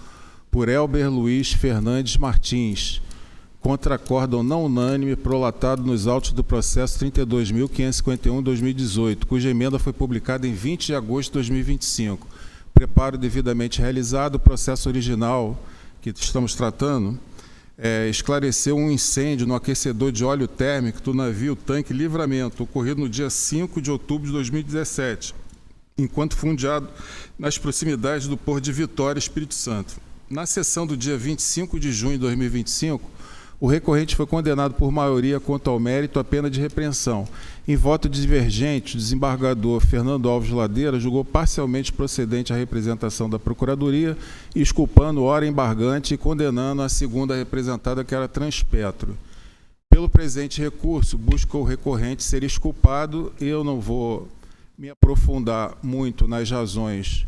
por Elber Luiz Fernandes Martins, contra acórdão não unânime prolatado nos autos do processo 32.551/2018, cuja emenda foi publicada em 20 de agosto de 2025. Preparo devidamente realizado, o processo original que estamos tratando esclareceu um incêndio no aquecedor de óleo térmico do navio Tanque Livramento, ocorrido no dia 5 de outubro de 2017, enquanto fundeado nas proximidades do Porto de Vitória, Espírito Santo. Na sessão do dia 25 de junho de 2025, o recorrente foi condenado por maioria quanto ao mérito à pena de repreensão. Em voto divergente, o desembargador Fernando Alves Ladeira julgou parcialmente procedente a representação da Procuradoria, exculpando hora embargante e condenando a segunda representada, que era Transpetro. Pelo presente recurso, busca o recorrente ser exculpado. Eu não vou me aprofundar muito nas razões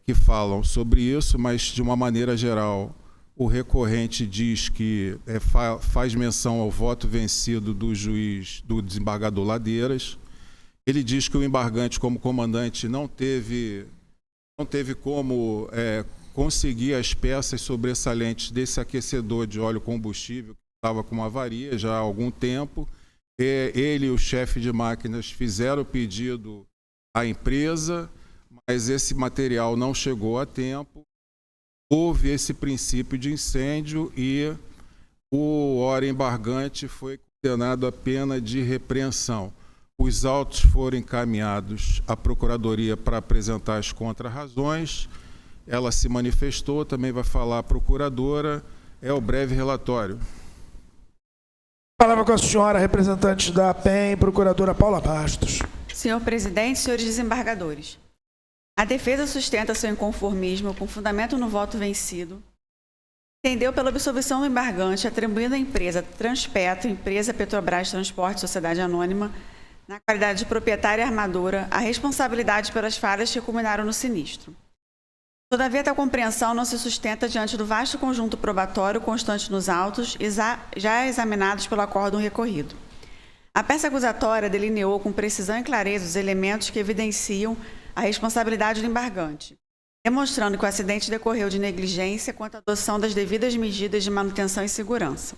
que falam sobre isso, mas, de uma maneira geral, o recorrente diz que faz menção ao voto vencido do juiz, do desembargador Ladeiras. Ele diz que o embargante, como comandante, não teve como conseguir as peças sobressalentes desse aquecedor de óleo combustível, que estava com uma avaria já há algum tempo. Ele e o chefe de máquinas fizeram o pedido à empresa, mas esse material não chegou a tempo. Houve esse princípio de incêndio e o hora embargante foi condenado à pena de repreensão. Os autos foram encaminhados à Procuradoria para apresentar as contrarrazões. Ela se manifestou, também vai falar a Procuradora. É o breve relatório. Palavra com a senhora, representante da PEN, Procuradora Paula Bastos. Senhor presidente, senhores desembargadores. A defesa sustenta seu inconformismo com fundamento no voto vencido. Entendeu pela absolvição do embargante, atribuindo à empresa Transpetro, empresa Petrobras Transporte Sociedade Anônima, na qualidade de proprietária armadora, a responsabilidade pelas falhas que culminaram no sinistro. Todavia, tal compreensão não se sustenta diante do vasto conjunto probatório constante nos autos e já examinados pelo acórdão recorrido. A peça acusatória delineou com precisão e clareza os elementos que evidenciam a responsabilidade do embargante, demonstrando que o acidente decorreu de negligência quanto à adoção das devidas medidas de manutenção e segurança.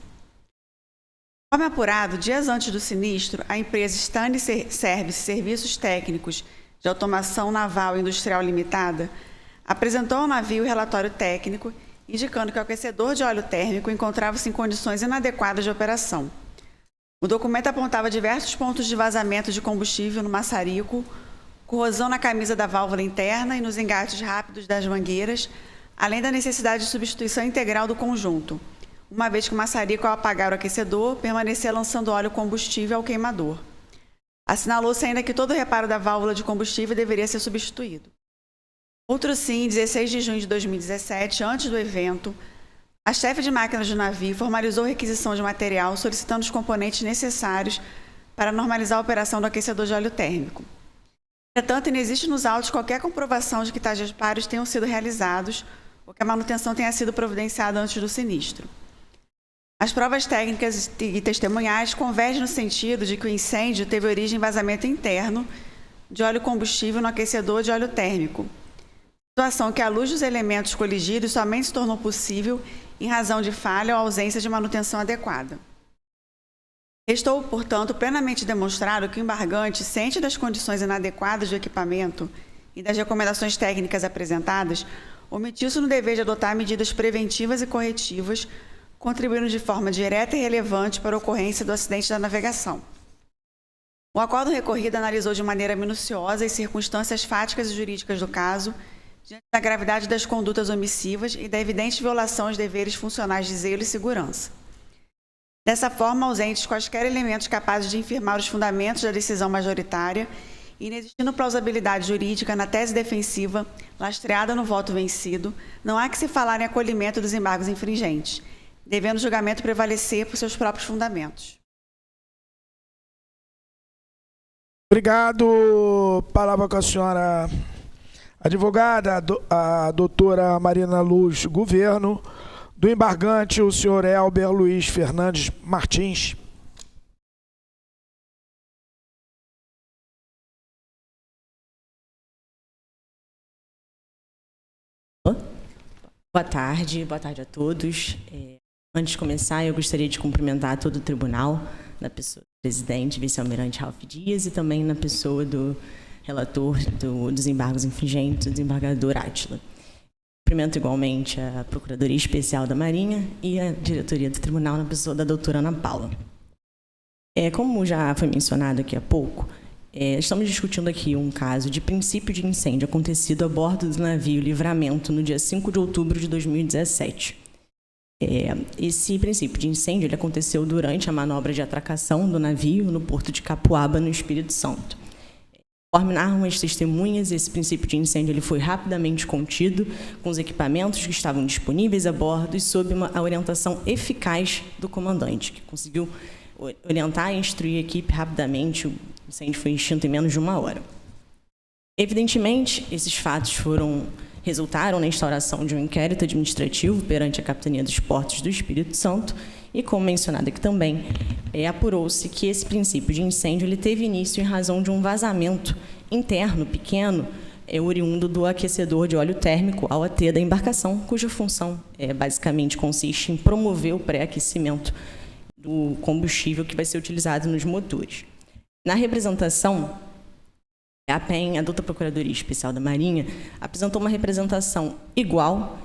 Conforme apurado, dias antes do sinistro, a empresa Stanley Service Serviços Técnicos de Automação Naval e Industrial Limitada apresentou ao navio o relatório técnico, indicando que o aquecedor de óleo térmico encontrava-se em condições inadequadas de operação. O documento apontava diversos pontos de vazamento de combustível no maçarico, corrosão na camisa da válvula interna e nos engates rápidos das mangueiras, além da necessidade de substituição integral do conjunto, uma vez que o maçarico, ao apagar o aquecedor, permanecia lançando óleo combustível ao queimador. Assinalou-se ainda que todo o reparo da válvula de combustível deveria ser substituído. Outro sim, em 16 de junho de 2017, antes do evento, a chefe de máquinas do navio formalizou a requisição de material solicitando os componentes necessários para normalizar a operação do aquecedor de óleo térmico. Entretanto, não existe nos autos qualquer comprovação de que tais reparos tenham sido realizados ou que a manutenção tenha sido providenciada antes do sinistro. As provas técnicas e testemunhais convergem no sentido de que o incêndio teve origem em vazamento interno de óleo combustível no aquecedor de óleo térmico, situação que, à luz dos elementos coligidos, somente se tornou possível em razão de falha ou ausência de manutenção adequada. Restou, portanto, plenamente demonstrado que o embargante, ciente das condições inadequadas do equipamento e das recomendações técnicas apresentadas, omitiu-se no dever de adotar medidas preventivas e corretivas, contribuindo de forma direta e relevante para a ocorrência do acidente da navegação. O acórdão recorrido analisou de maneira minuciosa as circunstâncias fáticas e jurídicas do caso, diante da gravidade das condutas omissivas e da evidente violação aos deveres funcionais de zelo e segurança. Dessa forma, ausentes quaisquer elementos capazes de infirmar os fundamentos da decisão majoritária e inexistindo plausibilidade jurídica na tese defensiva lastreada no voto vencido, não há que se falar em acolhimento dos embargos infringentes, devendo o julgamento prevalecer por seus próprios fundamentos. Obrigado. Palavra com a senhora advogada, a doutora Marina Luz Governo. Do embargante, o senhor Elber Luiz Fernandes Martins. Boa tarde a todos. Antes de começar, eu gostaria de cumprimentar todo o tribunal, na pessoa do presidente, vice-almirante Ralph Dias, e também na pessoa do relator dos embargos infringentes, o desembargador Átila. Cumprimento igualmente a Procuradoria Especial da Marinha e a diretoria do tribunal, na pessoa da doutora Ana Paula. Como já foi mencionado aqui há pouco, estamos discutindo aqui um caso de princípio de incêndio acontecido a bordo do navio Livramento no dia 5 de outubro de 2017. Esse princípio de incêndio ele aconteceu durante a manobra de atracação do navio no porto de Capuaba, no Espírito Santo. Conforme narram as testemunhas, esse princípio de incêndio ele foi rapidamente contido com os equipamentos que estavam disponíveis a bordo e sob a orientação eficaz do comandante, que conseguiu orientar e instruir a equipe rapidamente. O incêndio foi extinto em menos de 1 hora. Evidentemente, esses fatos resultaram na instauração de um inquérito administrativo perante a Capitania dos Portos do Espírito Santo e, como mencionado aqui também, apurou-se que esse princípio de incêndio ele teve início em razão de um vazamento interno pequeno, oriundo do aquecedor de óleo térmico AOT da embarcação, cuja função basicamente consiste em promover o pré-aquecimento do combustível que vai ser utilizado nos motores. Na representação, a PEN, a douta Procuradoria Especial da Marinha, apresentou uma representação igual,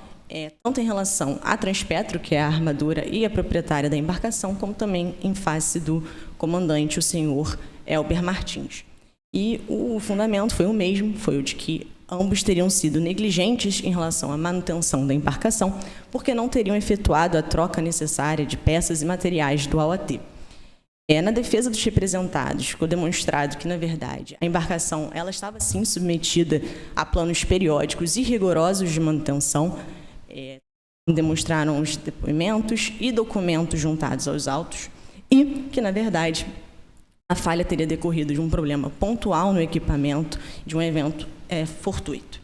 tanto em relação à Transpetro, que é a armadora e a proprietária da embarcação, como também em face do comandante, o senhor Elber Martins. E o fundamento foi o mesmo, foi o de que ambos teriam sido negligentes em relação à manutenção da embarcação, porque não teriam efetuado a troca necessária de peças e materiais do AOT. Na defesa dos representados, ficou demonstrado que, na verdade, a embarcação ela estava, sim, submetida a planos periódicos e rigorosos de manutenção, demonstraram os depoimentos e documentos juntados aos autos, e que, na verdade, a falha teria decorrido de um problema pontual no equipamento, de um evento fortuito.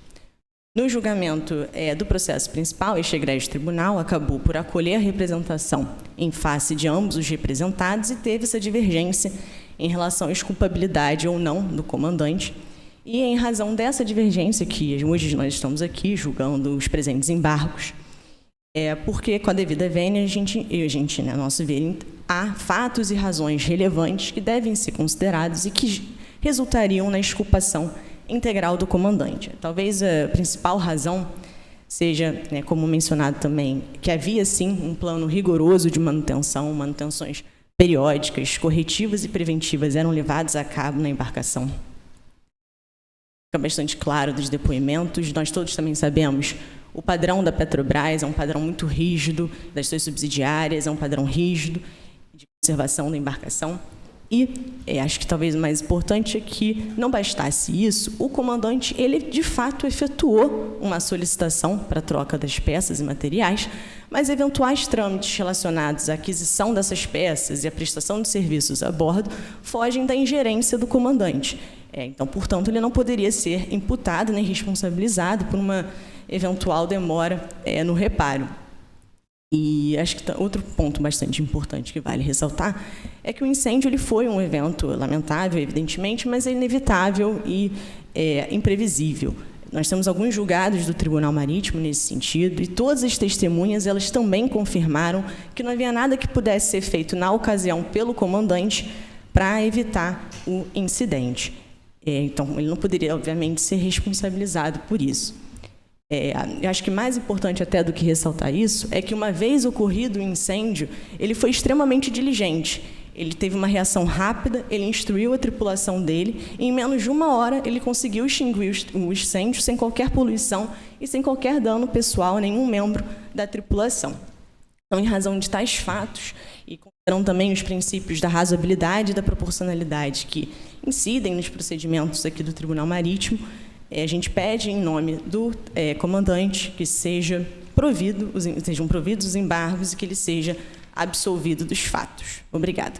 No julgamento do processo principal, este egrégio tribunal acabou por acolher a representação em face de ambos os representados e teve essa divergência em relação à exculpabilidade ou não do comandante. E em razão dessa divergência que hoje nós estamos aqui julgando os presentes embargos, porque com a devida vênia, a nosso ver, há fatos e razões relevantes que devem ser considerados e que resultariam na exculpação integral do comandante. Talvez a principal razão seja, como mencionado também, que havia, sim, um plano rigoroso de manutenção, manutenções periódicas, corretivas e preventivas eram levadas a cabo na embarcação. Fica bastante claro dos depoimentos. Nós todos também sabemos o padrão da Petrobras é um padrão muito rígido, das suas subsidiárias é um padrão rígido de conservação da embarcação. E acho que talvez o mais importante é que não bastasse isso, o comandante, ele de fato efetuou uma solicitação para a troca das peças e materiais, mas eventuais trâmites relacionados à aquisição dessas peças e à prestação de serviços a bordo fogem da ingerência do comandante. Então, portanto, ele não poderia ser imputado nem responsabilizado por uma eventual demora no reparo. E acho que outro ponto bastante importante que vale ressaltar é que o incêndio ele foi um evento lamentável, evidentemente, mas é inevitável e imprevisível. Nós temos alguns julgados do Tribunal Marítimo nesse sentido e todas as testemunhas elas também confirmaram que não havia nada que pudesse ser feito na ocasião pelo comandante para evitar o incidente. Então, ele não poderia, obviamente, ser responsabilizado por isso. Eu acho que mais importante até do que ressaltar isso é que, uma vez ocorrido o incêndio, ele foi extremamente diligente. Ele teve uma reação rápida, ele instruiu a tripulação dele, e em menos de 1 hora ele conseguiu extinguir o incêndio sem qualquer poluição e sem qualquer dano pessoal a nenhum membro da tripulação. Então, em razão de tais fatos, e considerando também os princípios da razoabilidade e da proporcionalidade que incidem nos procedimentos aqui do Tribunal Marítimo, a gente pede, em nome do comandante, que sejam providos os embargos e que ele seja absolvido dos fatos. Obrigada.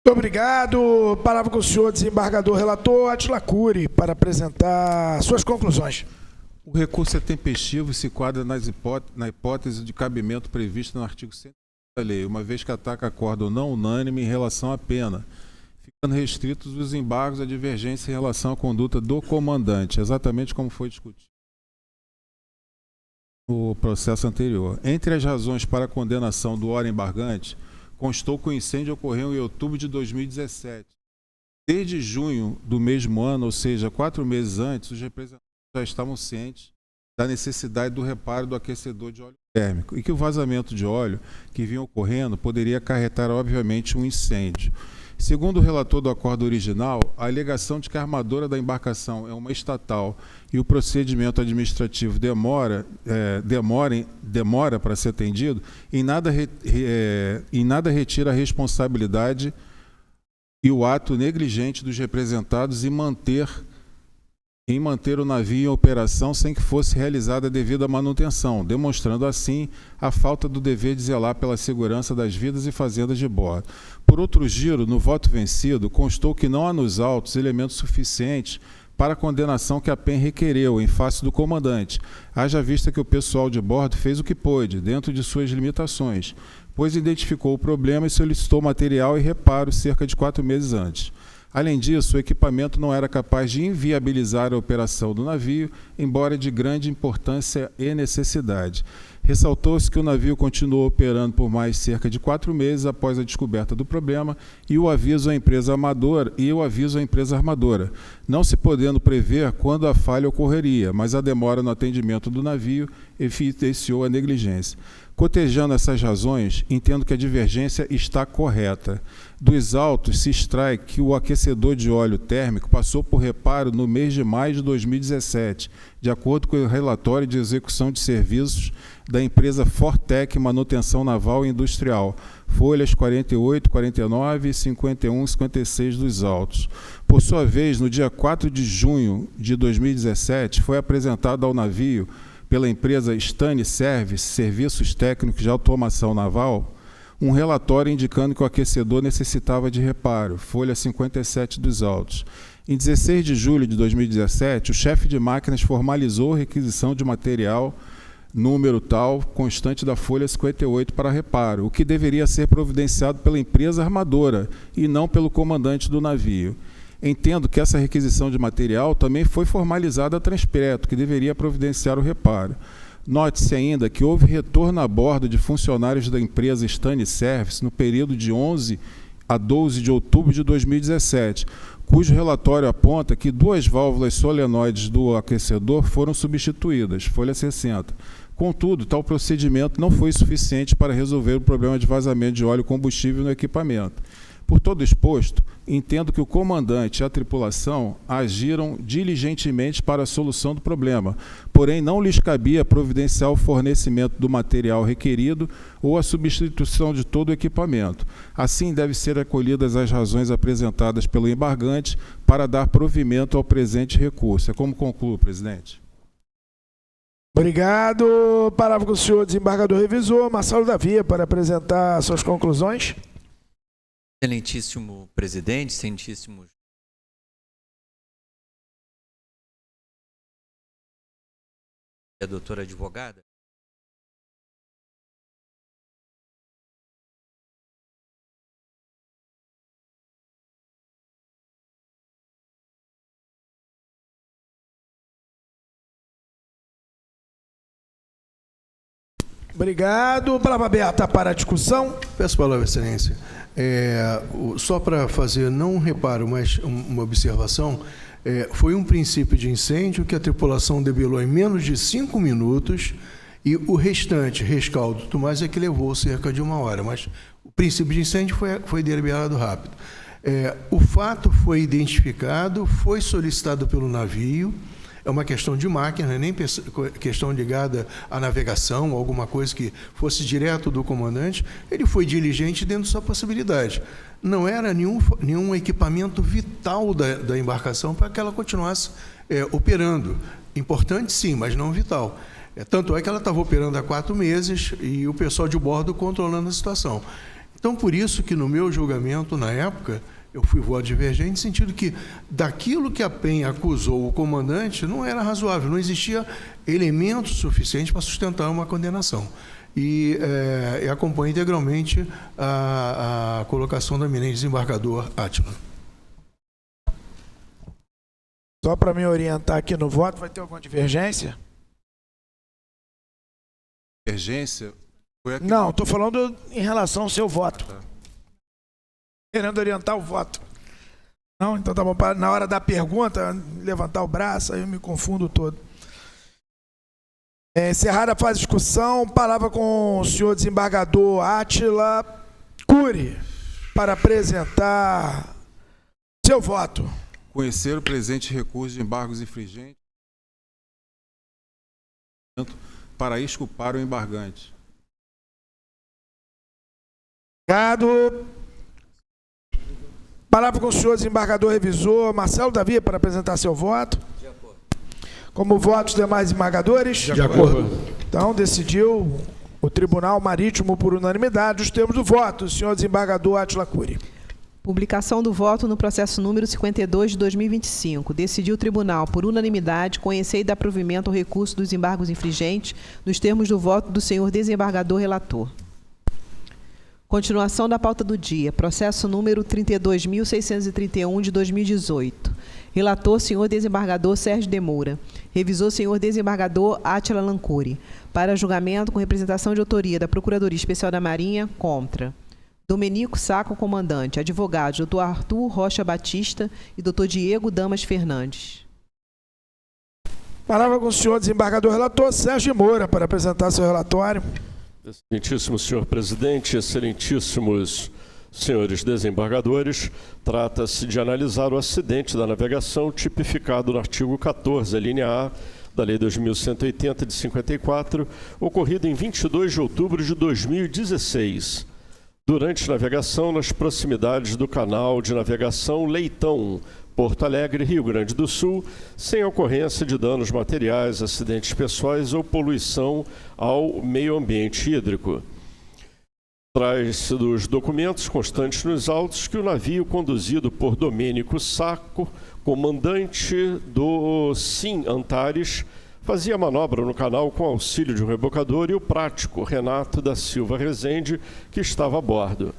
Muito obrigado. Palavra com o senhor, desembargador relator Átila Cury, para apresentar suas conclusões. O recurso é tempestivo e se enquadra na hipótese de cabimento prevista no artigo 100 da lei, uma vez que ataca acordo não unânime em relação à pena, ficando restritos os embargos à divergência em relação à conduta do comandante, exatamente como foi discutido. no processo anterior. Entre as razões para a condenação do ora embargante, constou que o incêndio ocorreu em outubro de 2017. Desde junho do mesmo ano, ou seja, 4 meses antes, os representantes já estavam cientes da necessidade do reparo do aquecedor de óleo térmico e que o vazamento de óleo que vinha ocorrendo poderia acarretar, obviamente, um incêndio. Segundo o relator do acordo original, a alegação de que a armadora da embarcação é uma estatal e o procedimento administrativo demora para ser atendido, em nada retira a responsabilidade e o ato negligente dos representados em manter o navio em operação sem que fosse realizada a devida manutenção, demonstrando assim a falta do dever de zelar pela segurança das vidas e fazendas de bordo. Por outro giro, no voto vencido, constou que não há nos autos elementos suficientes para a condenação que a PEN requereu em face do comandante, haja vista que o pessoal de bordo fez o que pôde, dentro de suas limitações, pois identificou o problema e solicitou material e reparo cerca de 4 meses antes. Além disso, o equipamento não era capaz de inviabilizar a operação do navio, embora de grande importância e necessidade. Ressaltou-se que o navio continuou operando por mais cerca de 4 meses após a descoberta do problema e o aviso à empresa armadora, não se podendo prever quando a falha ocorreria, mas a demora no atendimento do navio evidenciou a negligência. Cotejando essas razões, entendo que a divergência está correta. Dos autos se extrai que o aquecedor de óleo térmico passou por reparo no mês de maio de 2017, de acordo com o relatório de execução de serviços da empresa Fortec Manutenção Naval e Industrial, folhas 48, 49, 51 e 56 dos autos. Por sua vez, no dia 4 de junho de 2017, foi apresentado ao navio pela empresa Stani Service, Serviços Técnicos de Automação Naval, um relatório indicando que o aquecedor necessitava de reparo, folha 57 dos autos. Em 16 de julho de 2017, o chefe de máquinas formalizou a requisição de material número tal, constante da folha 58 para reparo, o que deveria ser providenciado pela empresa armadora e não pelo comandante do navio. Entendo que essa requisição de material também foi formalizada a Transpetro, que deveria providenciar o reparo. Note-se ainda que houve retorno a bordo de funcionários da empresa Stani Service no período de 11 a 12 de outubro de 2017, cujo relatório aponta que 2 válvulas solenoides do aquecedor foram substituídas, folha 60. Contudo, tal procedimento não foi suficiente para resolver o problema de vazamento de óleo combustível no equipamento. Por todo exposto, entendo que o comandante e a tripulação agiram diligentemente para a solução do problema, porém não lhes cabia providenciar o fornecimento do material requerido ou a substituição de todo o equipamento. Assim, devem ser acolhidas as razões apresentadas pelo embargante para dar provimento ao presente recurso. É como concluo, presidente. Obrigado. Palavra com o senhor desembargador revisor, Marcelo Davi, para apresentar suas conclusões. Excelentíssimo presidente, excelentíssimos a doutora advogada. Obrigado. Palavra aberta para a discussão. Peço palavra, excelência. Só para fazer, não um reparo, mas uma observação, foi um princípio de incêndio que a tripulação debelou em menos de 5 minutos e o restante, rescaldo, tudo mais, é que levou cerca de 1 hora, mas o princípio de incêndio foi deliberado rápido. O fato foi identificado, foi solicitado pelo navio, é uma questão de máquina, nem questão ligada à navegação, alguma coisa que fosse direto do comandante. Ele foi diligente dentro da sua possibilidade. Não era nenhum equipamento vital da embarcação para que ela continuasse operando. Importante sim, mas não vital. Tanto é que ela estava operando há 4 meses e o pessoal de bordo controlando a situação. Então, por isso que no meu julgamento, na época, eu fui voto divergente, no sentido que daquilo que a PEN acusou o comandante não era razoável, não existia elementos suficientes para sustentar uma condenação. E acompanho integralmente a colocação do eminente desembargador Átila. Só para me orientar aqui no voto, vai ter alguma divergência? Emergência? Foi aqui. Não, estou falando em relação ao seu voto. Querendo orientar o voto. Não, então tá bom. Na hora da pergunta, levantar o braço, aí eu me confundo todo. Encerrada a fase de discussão, palavra com o senhor desembargador Átila Cury para apresentar seu voto. Conhecer o presente recurso de embargos infringentes para exculpar o embargante. Obrigado. Palavra com o senhor desembargador revisor Marcelo Davi para apresentar seu voto. De acordo. Como votos dos demais desembargadores? De acordo. Então, decidiu o Tribunal Marítimo por unanimidade os termos do voto. O senhor desembargador Átila Cury. Publicação do voto no processo número 52 de 2025. Decidiu o tribunal, por unanimidade, conhecer e dar provimento ao recurso dos embargos infringentes nos termos do voto do senhor desembargador relator. Continuação da pauta do dia. Processo número 32.631 de 2018. Relator, senhor desembargador Sérgio de Moura. Revisor, senhor desembargador Átila Lancuri. Para julgamento com representação de autoria da Procuradoria Especial da Marinha, contra Domenico Saco, comandante. Advogados, Dr. Arthur Rocha Batista e Dr. Diego Damas Fernandes. Palavra com o senhor desembargador relator Sérgio de Moura para apresentar seu relatório. Excelentíssimo senhor presidente, excelentíssimos senhores desembargadores, trata-se de analisar o acidente da navegação tipificado no artigo 14, a linha A, da Lei 2.180 de 54, ocorrido em 22 de outubro de 2016, durante navegação nas proximidades do canal de navegação Leitão, Porto Alegre, Rio Grande do Sul, sem ocorrência de danos materiais, acidentes pessoais ou poluição ao meio ambiente hídrico. Traz-se dos documentos constantes nos autos que o navio conduzido por Domênico Saco, comandante do SIM Antares, fazia manobra no canal com auxílio de um rebocador e o prático Renato da Silva Rezende, que estava a bordo.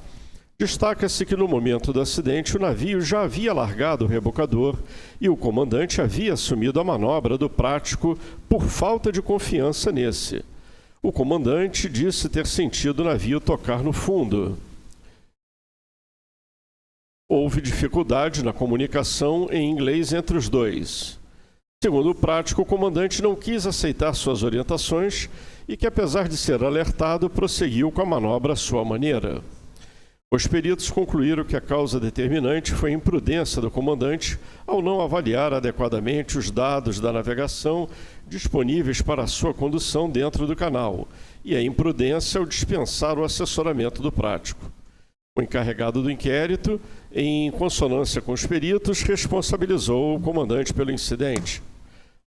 Destaca-se que no momento do acidente o navio já havia largado o rebocador e o comandante havia assumido a manobra do prático por falta de confiança nesse. O comandante disse ter sentido o navio tocar no fundo. Houve dificuldade na comunicação em inglês entre os dois. Segundo o prático, o comandante não quis aceitar suas orientações e que, apesar de ser alertado, prosseguiu com a manobra à sua maneira. Os peritos concluíram que a causa determinante foi a imprudência do comandante ao não avaliar adequadamente os dados da navegação disponíveis para a sua condução dentro do canal e a imprudência ao dispensar o assessoramento do prático. O encarregado do inquérito, em consonância com os peritos, responsabilizou o comandante pelo incidente.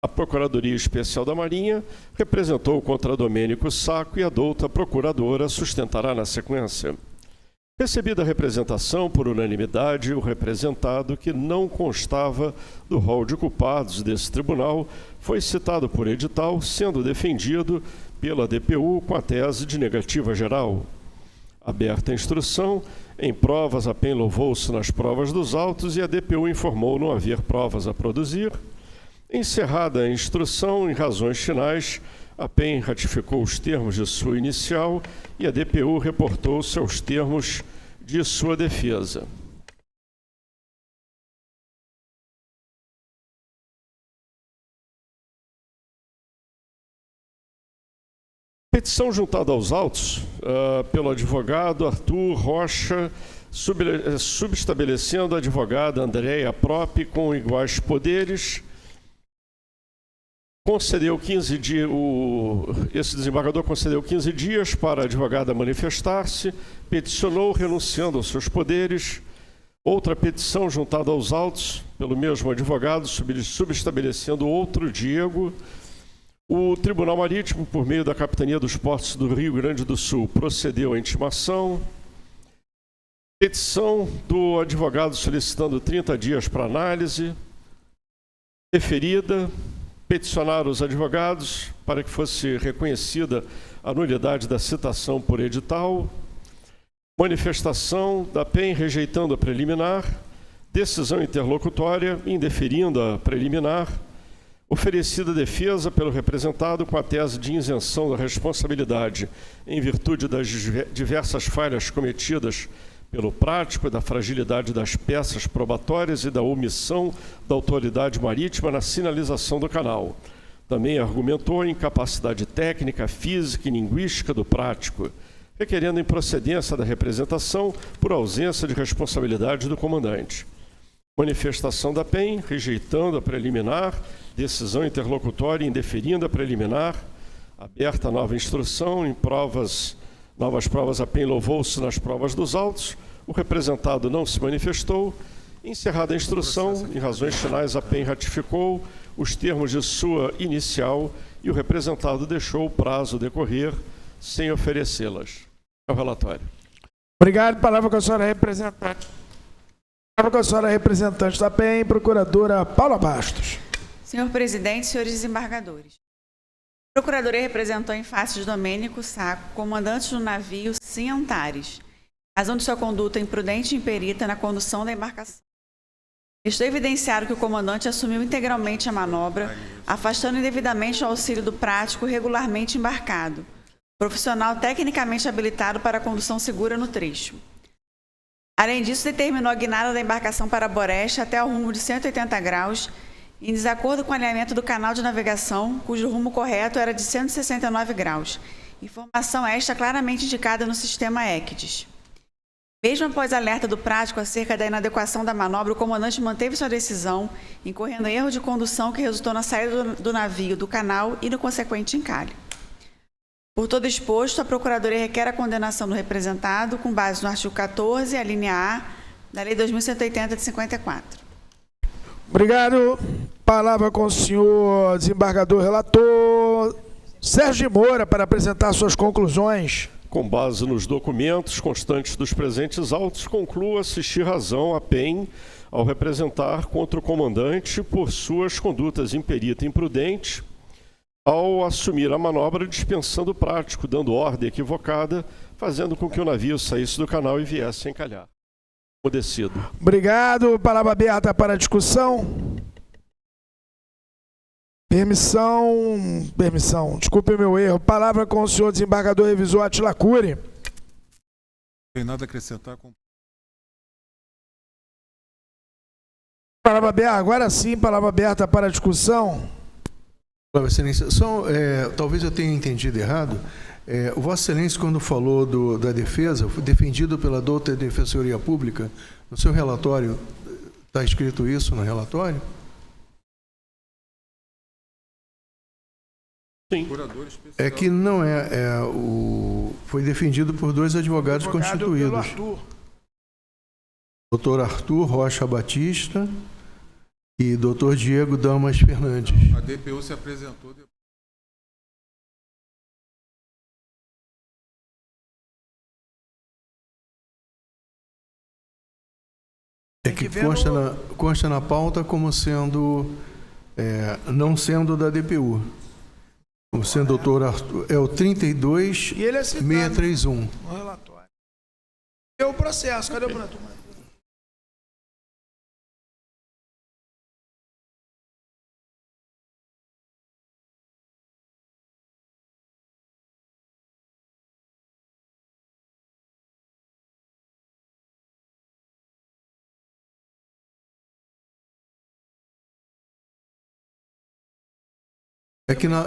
A Procuradoria Especial da Marinha representou contra Domênico Saco e a douta procuradora sustentará na sequência. Recebida a representação, por unanimidade, o representado, que não constava do rol de culpados desse tribunal, foi citado por edital, sendo defendido pela DPU com a tese de negativa geral. Aberta a instrução, em provas, a PEN louvou-se nas provas dos autos e a DPU informou não haver provas a produzir. Encerrada a instrução, em razões finais, a PEN ratificou os termos de sua inicial e a DPU reportou seus termos de sua defesa. Petição juntada aos autos pelo advogado Arthur Rocha, subestabelecendo a advogada Andréia Propi com iguais poderes. Concedeu 15 dias, esse desembargador concedeu 15 dias para a advogada manifestar-se, peticionou renunciando aos seus poderes. Outra petição juntada aos autos pelo mesmo advogado, subestabelecendo outro Diego. O Tribunal Marítimo, por meio da Capitania dos Portos do Rio Grande do Sul, procedeu à intimação. Petição do advogado solicitando 30 dias para análise. Deferida. Peticionaram os advogados para que fosse reconhecida a nulidade da citação por edital. Manifestação da PEN rejeitando a preliminar. Decisão interlocutória indeferindo a preliminar. Oferecida defesa pelo representado com a tese de isenção da responsabilidade em virtude das diversas falhas cometidas pelo prático, da fragilidade das peças probatórias e da omissão da autoridade marítima na sinalização do canal. Também argumentou a incapacidade técnica, física e linguística do prático, requerendo improcedência da representação por ausência de responsabilidade do comandante. Manifestação da PEN, rejeitando a preliminar, decisão interlocutória indeferindo a preliminar, aberta a nova instrução em novas provas, a PEN louvou-se nas provas dos autos, o representado não se manifestou. Encerrada a instrução, em razões finais, a PEN ratificou os termos de sua inicial e o representado deixou o prazo decorrer sem oferecê-las. É o relatório. Obrigado. Palavra com a senhora representante. Palavra com a senhora representante da PEN, procuradora Paula Bastos. Senhor presidente, senhores desembargadores. A Procuradoria representou em face de Domênico Sacco, comandante do navio Sim Antares, razão de sua conduta imprudente e imperita na condução da embarcação. Estou evidenciado que o comandante assumiu integralmente a manobra, afastando indevidamente o auxílio do prático regularmente embarcado, profissional tecnicamente habilitado para a condução segura no trecho. Além disso, determinou a guinada da embarcação para Boreste até o rumo de 180 graus, em desacordo com o alinhamento do canal de navegação, cujo rumo correto era de 169 graus. Informação esta claramente indicada no sistema ECDIS. Mesmo após alerta do prático acerca da inadequação da manobra, o comandante manteve sua decisão, incorrendo em erro de condução que resultou na saída do navio do canal e no consequente encalhe. Por todo exposto, a Procuradoria requer a condenação do representado com base no artigo 14, a linha A, da Lei 2180 de 54. Obrigado. Palavra com o senhor desembargador relator Sérgio de Moura para apresentar suas conclusões. Com base nos documentos constantes dos presentes autos, concluo assistir razão à PEN ao representar contra o comandante por suas condutas imperita e imprudente ao assumir a manobra dispensando o prático, dando ordem equivocada, fazendo com que o navio saísse do canal e viesse a encalhar. Decido. Obrigado. Palavra aberta para discussão. Permissão. Desculpe o meu erro. Palavra com o senhor desembargador revisor Atila Cury. Não tem nada a acrescentar. Palavra aberta. Agora sim, palavra aberta para discussão. Excelência, talvez eu tenha entendido errado. O Vossa Excelência, quando falou da defesa, foi defendido pela douta Defensoria Pública. No seu relatório, está escrito isso no relatório? Sim. É que não foi defendido por dois advogados constituídos. Doutor Arthur Rocha Batista e doutor Diego Damas Fernandes. A DPU se apresentou depois. É que consta na pauta como sendo, não sendo da DPU. Como sendo doutor Arthur, é o 32631. No relatório. E o processo, cadê o processo?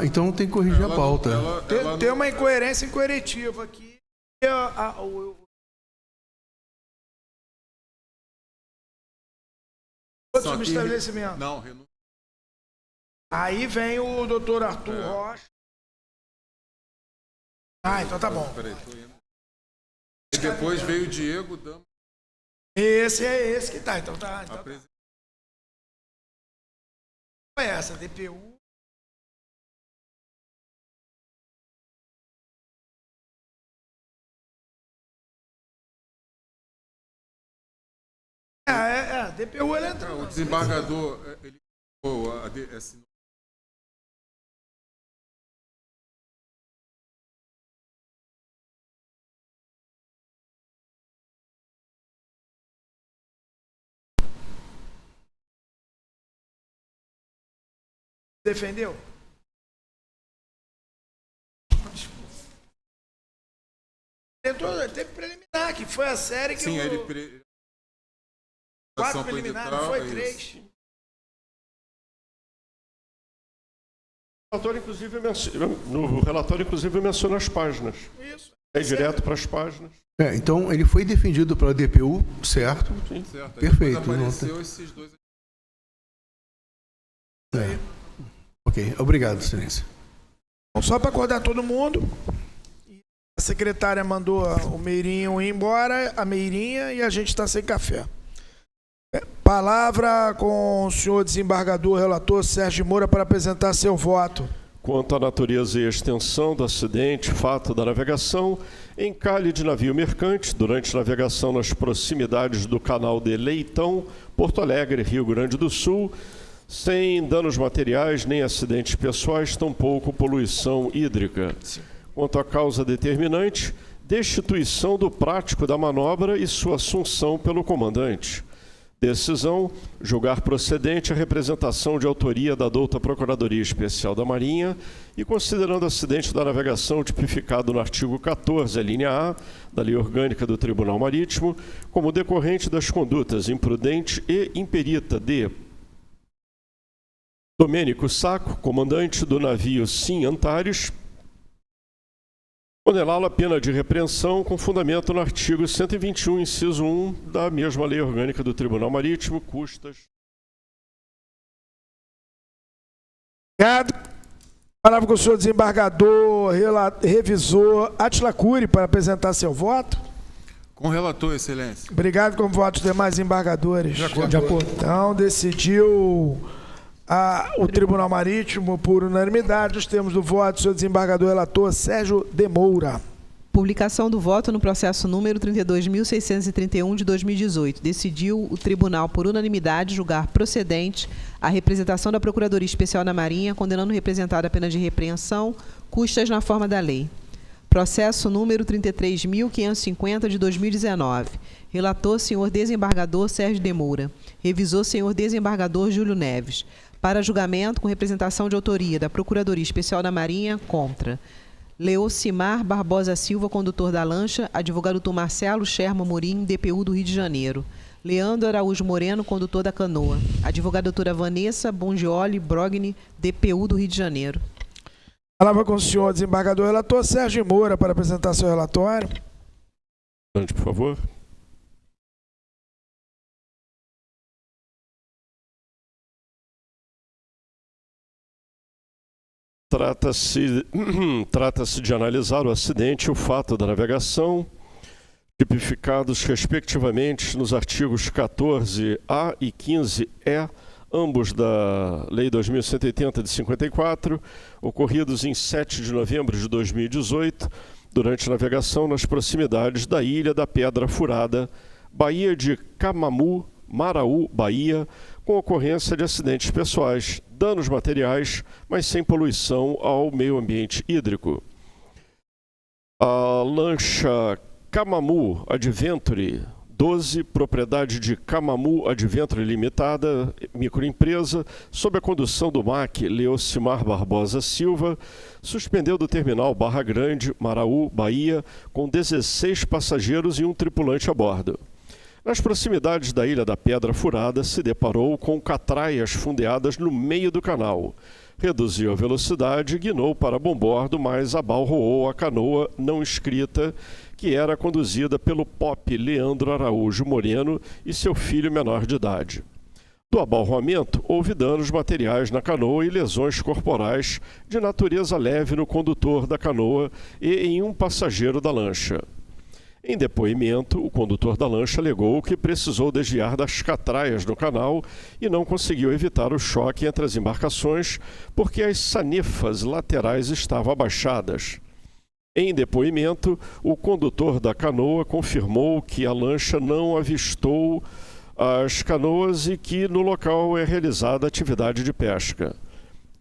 Então tem que corrigir a pauta. Tem uma incoerência incoertiva aqui. Outro estabelecimento. Não, renúncia. Aí vem o doutor Arthur Rocha. Então tá bom. Peraí, tô indo. E depois veio o Diego Damas. Esse é esse que tá. Então tá. Essa, DPU. DPU ele entrou. O desembargador, ele assinou. Defendeu? Teve preliminar, que foi a série que Sim, o... ele... 4 preliminar, não foi 3? No relatório, inclusive, menciona as páginas. Isso. É direto para as páginas. Então, ele foi defendido pela DPU, certo? Sim. Certo. Perfeito. Apareceu esses dois... Ok, obrigado, excelência. Só para acordar todo mundo, a secretária mandou o Meirinho ir embora, a Meirinha, e a gente está sem café. Palavra com o senhor desembargador relator Sérgio Moura para apresentar seu voto. Quanto à natureza e extensão do acidente, fato da navegação, encalhe de navio mercante durante navegação nas proximidades do canal de Leitão, Porto Alegre, Rio Grande do Sul, sem danos materiais nem acidentes pessoais, tampouco poluição hídrica. Quanto à causa determinante, destituição do prático da manobra e sua assunção pelo comandante. Decisão: julgar procedente a representação de autoria da douta Procuradoria Especial da Marinha e, considerando acidente da navegação tipificado no artigo 14, linha A, da Lei Orgânica do Tribunal Marítimo, como decorrente das condutas imprudente e imperita de Domênico Sacco, comandante do navio Sim Antares, condená-lo a pena de repreensão com fundamento no artigo 121, inciso 1 da mesma Lei Orgânica do Tribunal Marítimo, custas. Obrigado. Palavra com o senhor desembargador, revisor Átila Cury para apresentar seu voto. Com o relator, excelência. Obrigado, com votos dos demais embargadores. De acordo. Então, decidiu o Tribunal Marítimo por unanimidade. Os termos do voto do senhor desembargador relator Sérgio de Moura. Publicação do voto no processo número 32.631 de 2018. Decidiu o tribunal, por unanimidade, julgar procedente a representação da Procuradoria Especial da Marinha, condenando o representado a pena de repreensão, custas na forma da lei. Processo número 33.550 de 2019. Relator, senhor desembargador Sérgio de Moura. Revisor, senhor desembargador Júlio Neves. Para julgamento com representação de autoria da Procuradoria Especial da Marinha, contra Leocimar Barbosa Silva, condutor da lancha, advogado doutor Marcelo Sherman Morim, DPU do Rio de Janeiro. Leandro Araújo Moreno, condutor da canoa. Advogada doutora Vanessa Bongioli Brogni, DPU do Rio de Janeiro. Palavra com o senhor desembargador relator Sérgio Moura para apresentar seu relatório. Por favor. Trata-se de analisar o acidente e o fato da navegação, tipificados respectivamente nos artigos 14A e 15E, ambos da Lei 2180 de 54, ocorridos em 7 de novembro de 2018, durante navegação nas proximidades da Ilha da Pedra Furada, Baía de Camamu, Maraú, Bahia, com ocorrência de acidentes pessoais, danos materiais, mas sem poluição ao meio ambiente hídrico. A lancha Camamu Adventure 12, propriedade de Camamu Adventure Limitada, microempresa, sob a condução do MAC Leocimar Barbosa Silva, suspendeu do terminal Barra Grande, Maraú, Bahia, com 16 passageiros e um tripulante a bordo. Nas proximidades da Ilha da Pedra Furada, se deparou com catraias fundeadas no meio do canal. Reduziu a velocidade e guinou para bombordo, mas abalroou a canoa não inscrita, que era conduzida pelo POP Leandro Araújo Moreno e seu filho menor de idade. Do abalroamento, houve danos materiais na canoa e lesões corporais de natureza leve no condutor da canoa e em um passageiro da lancha. Em depoimento, o condutor da lancha alegou que precisou desviar das catraias no canal e não conseguiu evitar o choque entre as embarcações porque as sanefas laterais estavam abaixadas. Em depoimento, o condutor da canoa confirmou que a lancha não avistou as canoas e que no local é realizada atividade de pesca.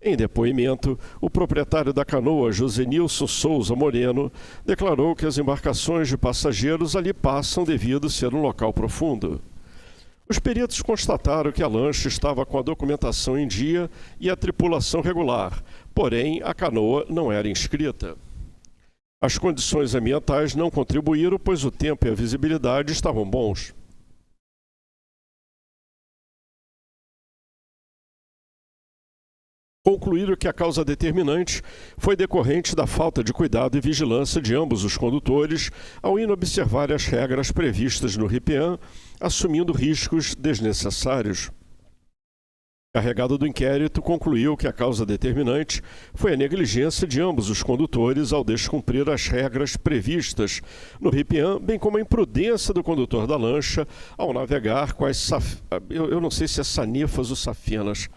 Em depoimento, o proprietário da canoa, Josenilson Souza Moreno, declarou que as embarcações de passageiros ali passam devido ser um local profundo. Os peritos constataram que a lancha estava com a documentação em dia e a tripulação regular, porém a canoa não era inscrita. As condições ambientais não contribuíram, pois o tempo e a visibilidade estavam bons. Concluíram que a causa determinante foi decorrente da falta de cuidado e vigilância de ambos os condutores ao inobservar as regras previstas no RIPEAN, assumindo riscos desnecessários. O encarregado do inquérito concluiu que a causa determinante foi a negligência de ambos os condutores ao descumprir as regras previstas no RIPEAN, bem como a imprudência do condutor da lancha ao navegar com as eu não sei se é sanefas ou safinas.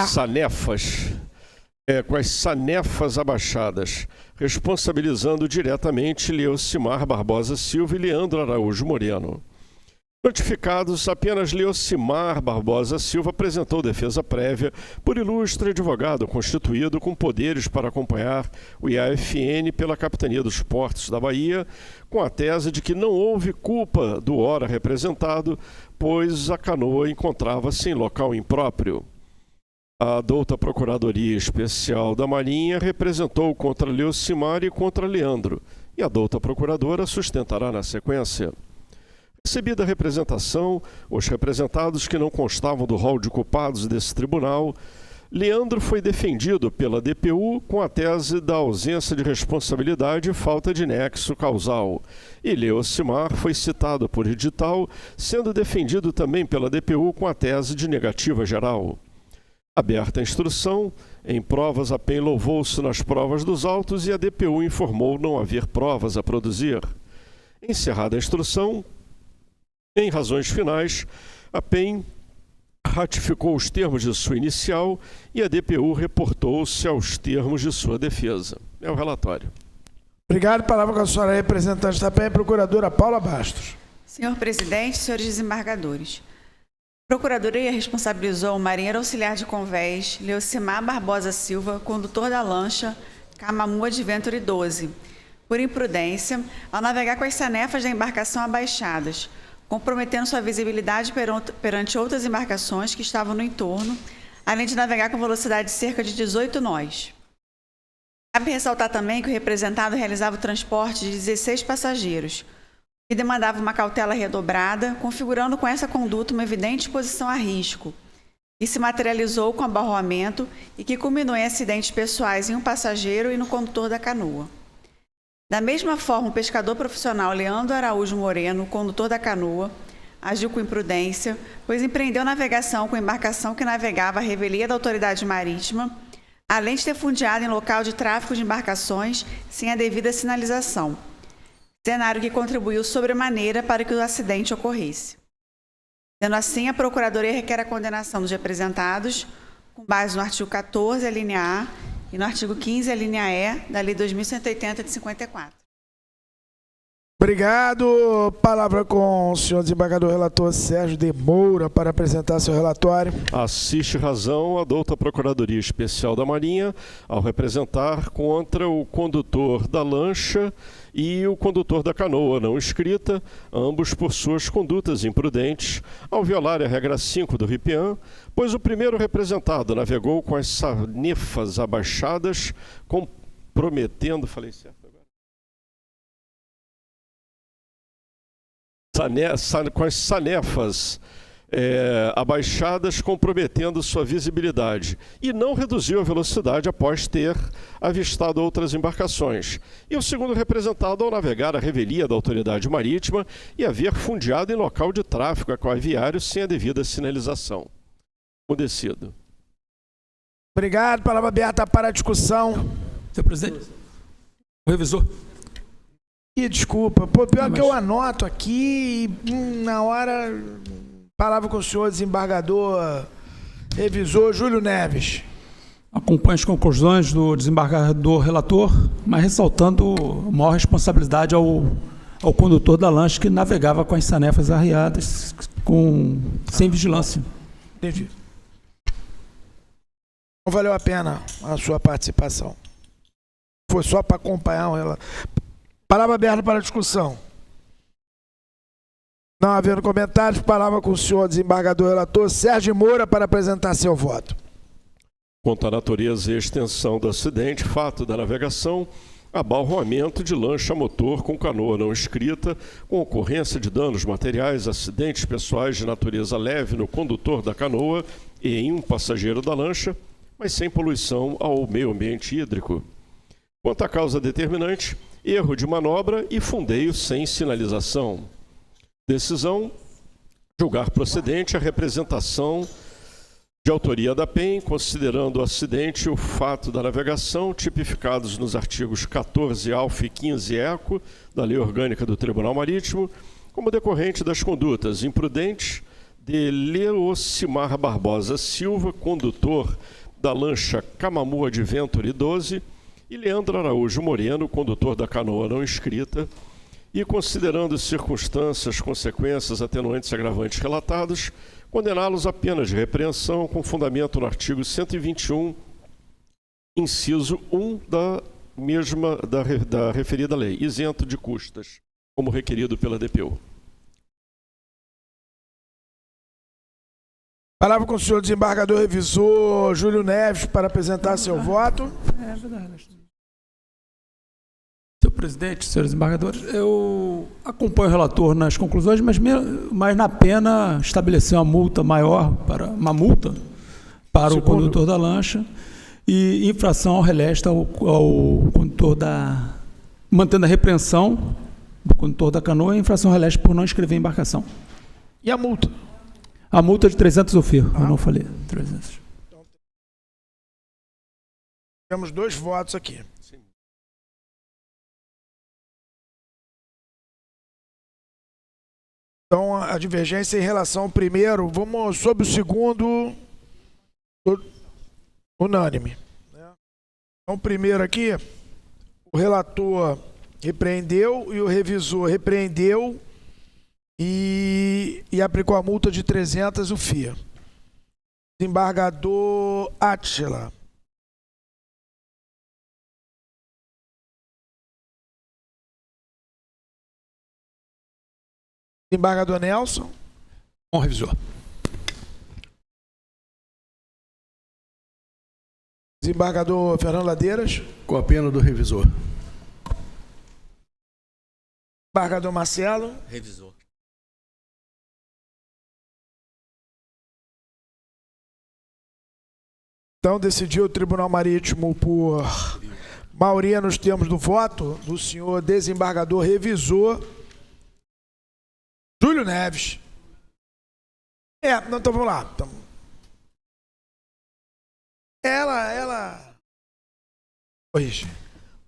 Sanefas. Com as sanefas abaixadas, responsabilizando diretamente Leocimar Barbosa Silva e Leandro Araújo Moreno. Notificados, apenas Leocimar Barbosa Silva apresentou defesa prévia por ilustre advogado constituído com poderes para acompanhar o IAFN pela Capitania dos Portos da Bahia, com a tese de que não houve culpa do ora representado, pois a canoa encontrava-se em local impróprio. A douta Procuradoria Especial da Marinha representou contra Leocimar e contra Leandro, e a douta Procuradora sustentará na sequência. Recebida a representação, os representados que não constavam do rol de culpados desse tribunal, Leandro foi defendido pela DPU com a tese da ausência de responsabilidade e falta de nexo causal, e Leocimar foi citado por edital, sendo defendido também pela DPU com a tese de negativa geral. Aberta a instrução, em provas a PEN louvou-se nas provas dos autos e a DPU informou não haver provas a produzir. Encerrada a instrução, em razões finais, a PEN ratificou os termos de sua inicial e a DPU reportou-se aos termos de sua defesa. É o relatório. Obrigado. Palavra com a senhora representante da PEN, procuradora Paula Bastos. Senhor presidente, senhores desembargadores. A Procuradoria responsabilizou o marinheiro auxiliar de Convés, Leocimar Barbosa Silva, condutor da lancha Camamu Adventure 12, por imprudência, ao navegar com as sanefas da embarcação abaixadas, comprometendo sua visibilidade perante outras embarcações que estavam no entorno, além de navegar com velocidade de cerca de 18 nós. Cabe ressaltar também que o representado realizava o transporte de 16 passageiros, que demandava uma cautela redobrada, configurando com essa conduta uma evidente exposição a risco, que se materializou com abarroamento e que culminou em acidentes pessoais em um passageiro e no condutor da canoa. Da mesma forma, o pescador profissional Leandro Araújo Moreno, condutor da canoa, agiu com imprudência, pois empreendeu navegação com embarcação que navegava à revelia da autoridade marítima, além de ter fundeado em local de tráfico de embarcações sem a devida sinalização. Cenário que contribuiu sobremaneira para que o acidente ocorresse. Sendo assim, a Procuradoria requer a condenação dos representados com base no artigo 14, a linha A, e no artigo 15, a linha E, da Lei 2180 de 54. Obrigado. Palavra com o senhor desembargador relator Sérgio de Moura para apresentar seu relatório. Assiste razão a douta Procuradoria Especial da Marinha ao representar contra o condutor da lancha e o condutor da canoa não inscrita, ambos por suas condutas imprudentes, ao violar a regra 5 do RIPEAN, pois o primeiro representado navegou com as sanefas abaixadas, comprometendo... Falei certo agora? Com as sanefas abaixadas, comprometendo sua visibilidade, e não reduziu a velocidade após ter avistado outras embarcações. E o segundo representado ao navegar a revelia da autoridade marítima e haver fundeado em local de tráfego aquaviário sem a devida sinalização. Decido. Obrigado. Palavra aberta para a discussão. Senhor presidente, o revisor. E desculpa, pior que eu anoto aqui e na hora... Palavra com o senhor desembargador, revisor Júlio Neves. Acompanho as conclusões do desembargador relator, mas ressaltando a maior responsabilidade ao condutor da lancha que navegava com as sanefas arriadas sem vigilância. Entendi. Não valeu a pena a sua participação. Foi só para acompanhar o relator. Palavra aberta para a discussão. Não havendo comentários, palavra com o senhor desembargador relator Sérgio Moura para apresentar seu voto. Quanto à natureza e extensão do acidente, fato da navegação, abalroamento de lancha a motor com canoa não inscrita, com ocorrência de danos materiais, acidentes pessoais de natureza leve no condutor da canoa e em um passageiro da lancha, mas sem poluição ao meio ambiente hídrico. Quanto à causa determinante, erro de manobra e fundeio sem sinalização. Decisão: julgar procedente a representação de autoria da PEN, considerando o acidente e o fato da navegação tipificados nos artigos 14 alf e 15 eco da Lei Orgânica do Tribunal Marítimo, como decorrente das condutas imprudentes de Leocimar Barbosa Silva, condutor da lancha Camamu Adventure 12, e Leandro Araújo Moreno, condutor da canoa não inscrita, e considerando circunstâncias, consequências, atenuantes e agravantes relatados, condená-los a pena de repreensão com fundamento no artigo 121, inciso 1 da referida lei, isento de custas, como requerido pela DPU. Palavra com o senhor desembargador revisor Júlio Neves para apresentar seu voto. É verdade. Senhor presidente, senhores desembargadores, eu acompanho o relator nas conclusões, mas na pena estabelecer uma multa maior, para o condutor da lancha e infração ao releste ao condutor mantendo a repreensão do condutor da canoa e infração ao releste por não inscrever a embarcação. E a multa? A multa de 300 o fio, eu não falei. 300. Temos 2 votos aqui. Então, a divergência em relação ao primeiro, vamos sobre o segundo, unânime. Então, o primeiro aqui, o relator repreendeu e o revisor repreendeu e aplicou a multa de 300 o FIA. Desembargador Átila. Desembargador Nelson. Bom, revisor. Desembargador Fernando Ladeiras. Com a pena do revisor. Desembargador Marcelo. Revisor. Então, decidiu o Tribunal Marítimo por maioria nos termos do voto do senhor desembargador revisor Júlio Neves. Então vamos lá. Então, ela corrige.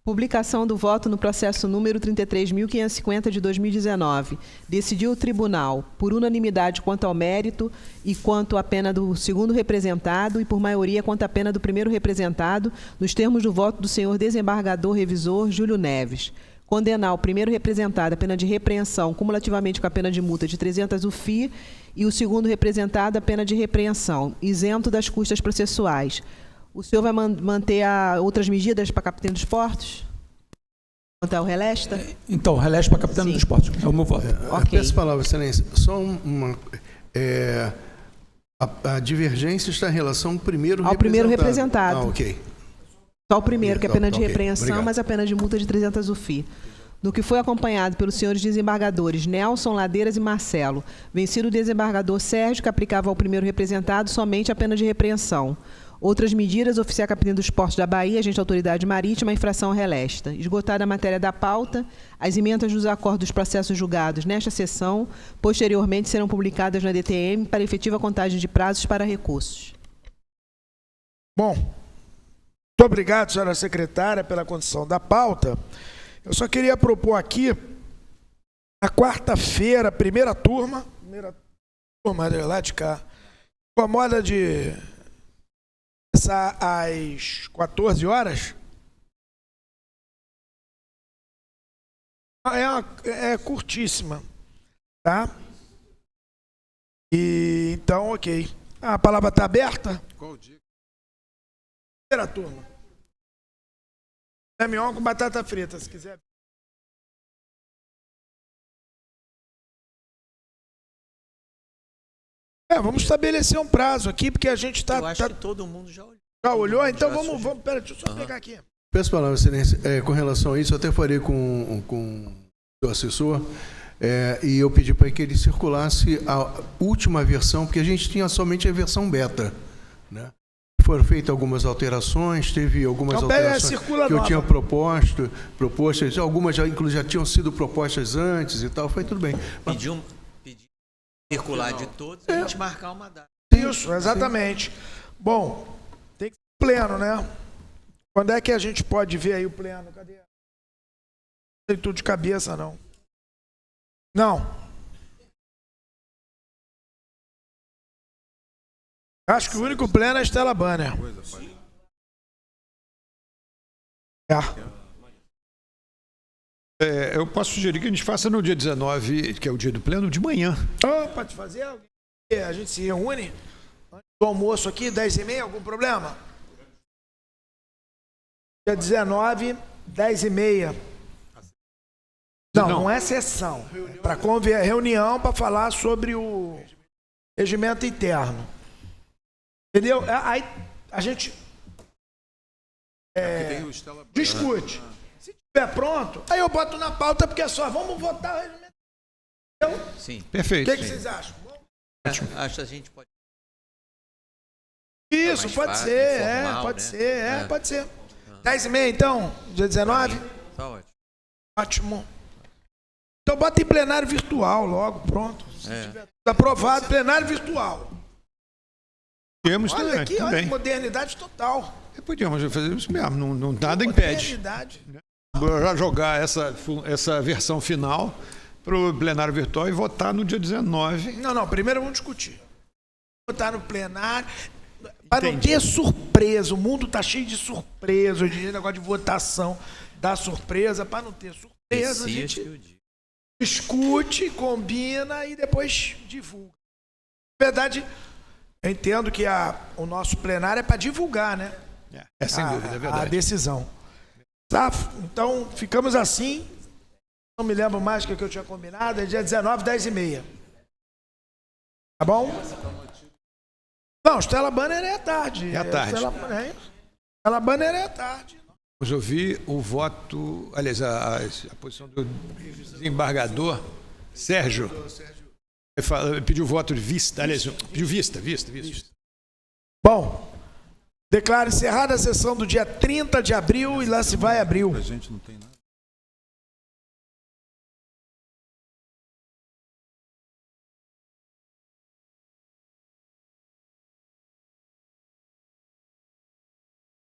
Publicação do voto no processo número 33.550 de 2019. Decidiu o tribunal, por unanimidade quanto ao mérito e quanto à pena do segundo representado e por maioria quanto à pena do primeiro representado, nos termos do voto do senhor desembargador revisor Júlio Neves. Condenar o primeiro representado a pena de repreensão cumulativamente com a pena de multa de 300 UFI e o segundo representado a pena de repreensão, isento das custas processuais. O senhor vai manter outras medidas para a Capitania dos Portos? Quanto ao relesta? Então, relesta para a Capitania dos Portos. É o meu voto. Okay. Peço a palavra, excelência. Só a divergência está em relação ao primeiro representado. Ok. Só o primeiro, que é a pena de repreensão, obrigado. mas a pena de multa de 300 UFI. No que foi acompanhado pelos senhores desembargadores Nelson, Ladeiras e Marcelo, vencido o desembargador Sérgio, que aplicava ao primeiro representado somente a pena de repreensão. Outras medidas, oficiar a Capitania dos Portos da Bahia, agente da autoridade marítima, infração relesta. Esgotada a matéria da pauta, as emendas dos acordos dos processos julgados nesta sessão, posteriormente serão publicadas na DTM para efetiva contagem de prazos para recursos. Bom, muito obrigado, senhora secretária, pela condição da pauta. Eu só queria propor aqui, na quarta-feira, primeira turma lá de cá, com a moda de começar às 14 horas. É curtíssima, tá? E então, ok. A palavra está aberta? Qual o dia? Primeira turma. Mignon com batata frita, se quiser. Vamos estabelecer um prazo aqui, porque a gente está... Eu acho que todo mundo já olhou. Já olhou? Então já vamos... sugeriu. Pera, deixa eu só pegar aqui. Peço palavra, Excelência. Com relação a isso, eu até falei com o assessor e eu pedi para que ele circulasse a última versão, porque a gente tinha somente a versão beta, né? Foram feitas algumas alterações, teve algumas Então, alterações circula que eu nova. tinha propostas, algumas já, inclusive, já tinham sido propostas antes e tal, foi tudo bem. Mas, Pediu circular de todos e a gente marcar uma data. Isso, exatamente. Bom, tem que ser pleno, né? Quando é que a gente pode ver aí o pleno? Cadê? Não tem tudo de cabeça, não. Não. Acho que o único pleno é a Stella Banner. Eu posso sugerir que a gente faça no dia 19, que é o dia do pleno, de manhã. Pode fazer? A gente se reúne antes do almoço aqui, 10h30, algum problema? Dia 19, 10h30. Não é sessão. É para reunião para falar sobre o regimento interno. Entendeu? Aí a gente discute. Se estiver pronto, aí eu boto na pauta, porque é só vamos votar o regimento. Então, Sim. Perfeito. o que vocês acham? Acho que a gente pode... Isso, mais pode fácil, ser, informal, pode né? ser, pode ser. 10h30, então, dia 19? Tá ótimo. Ótimo. Então bota em plenário virtual logo, pronto. Se tiver tudo aprovado, plenário virtual. Podíamos Olha aqui, olha, também. modernidade total. Podíamos fazer isso mesmo, não nada impede. Modernidade. Já jogar essa versão final para o plenário virtual e votar no dia 19. Não, primeiro vamos discutir. Votar no plenário. Para não ter surpresa, o mundo tá cheio de surpresa, hoje em dia, negócio de votação dá surpresa, para não ter surpresa, a gente discute, combina e depois divulga. Na verdade, eu entendo que o nosso plenário é para divulgar, né? Sem dúvida, é verdade. A decisão. Tá? Então, ficamos assim. Não me lembro mais o que eu tinha combinado, é dia 19, 10h30. Tá bom? Não, Stella Banner é à tarde. É à tarde. Stella Banner é à tarde. Vamos ouvir o voto, aliás, a posição do desembargador Sérgio. Pediu voto de vista, aliás, pediu vista. Bom, declaro encerrada a sessão do dia 30 de abril e lá se vai abril. A gente não tem nada.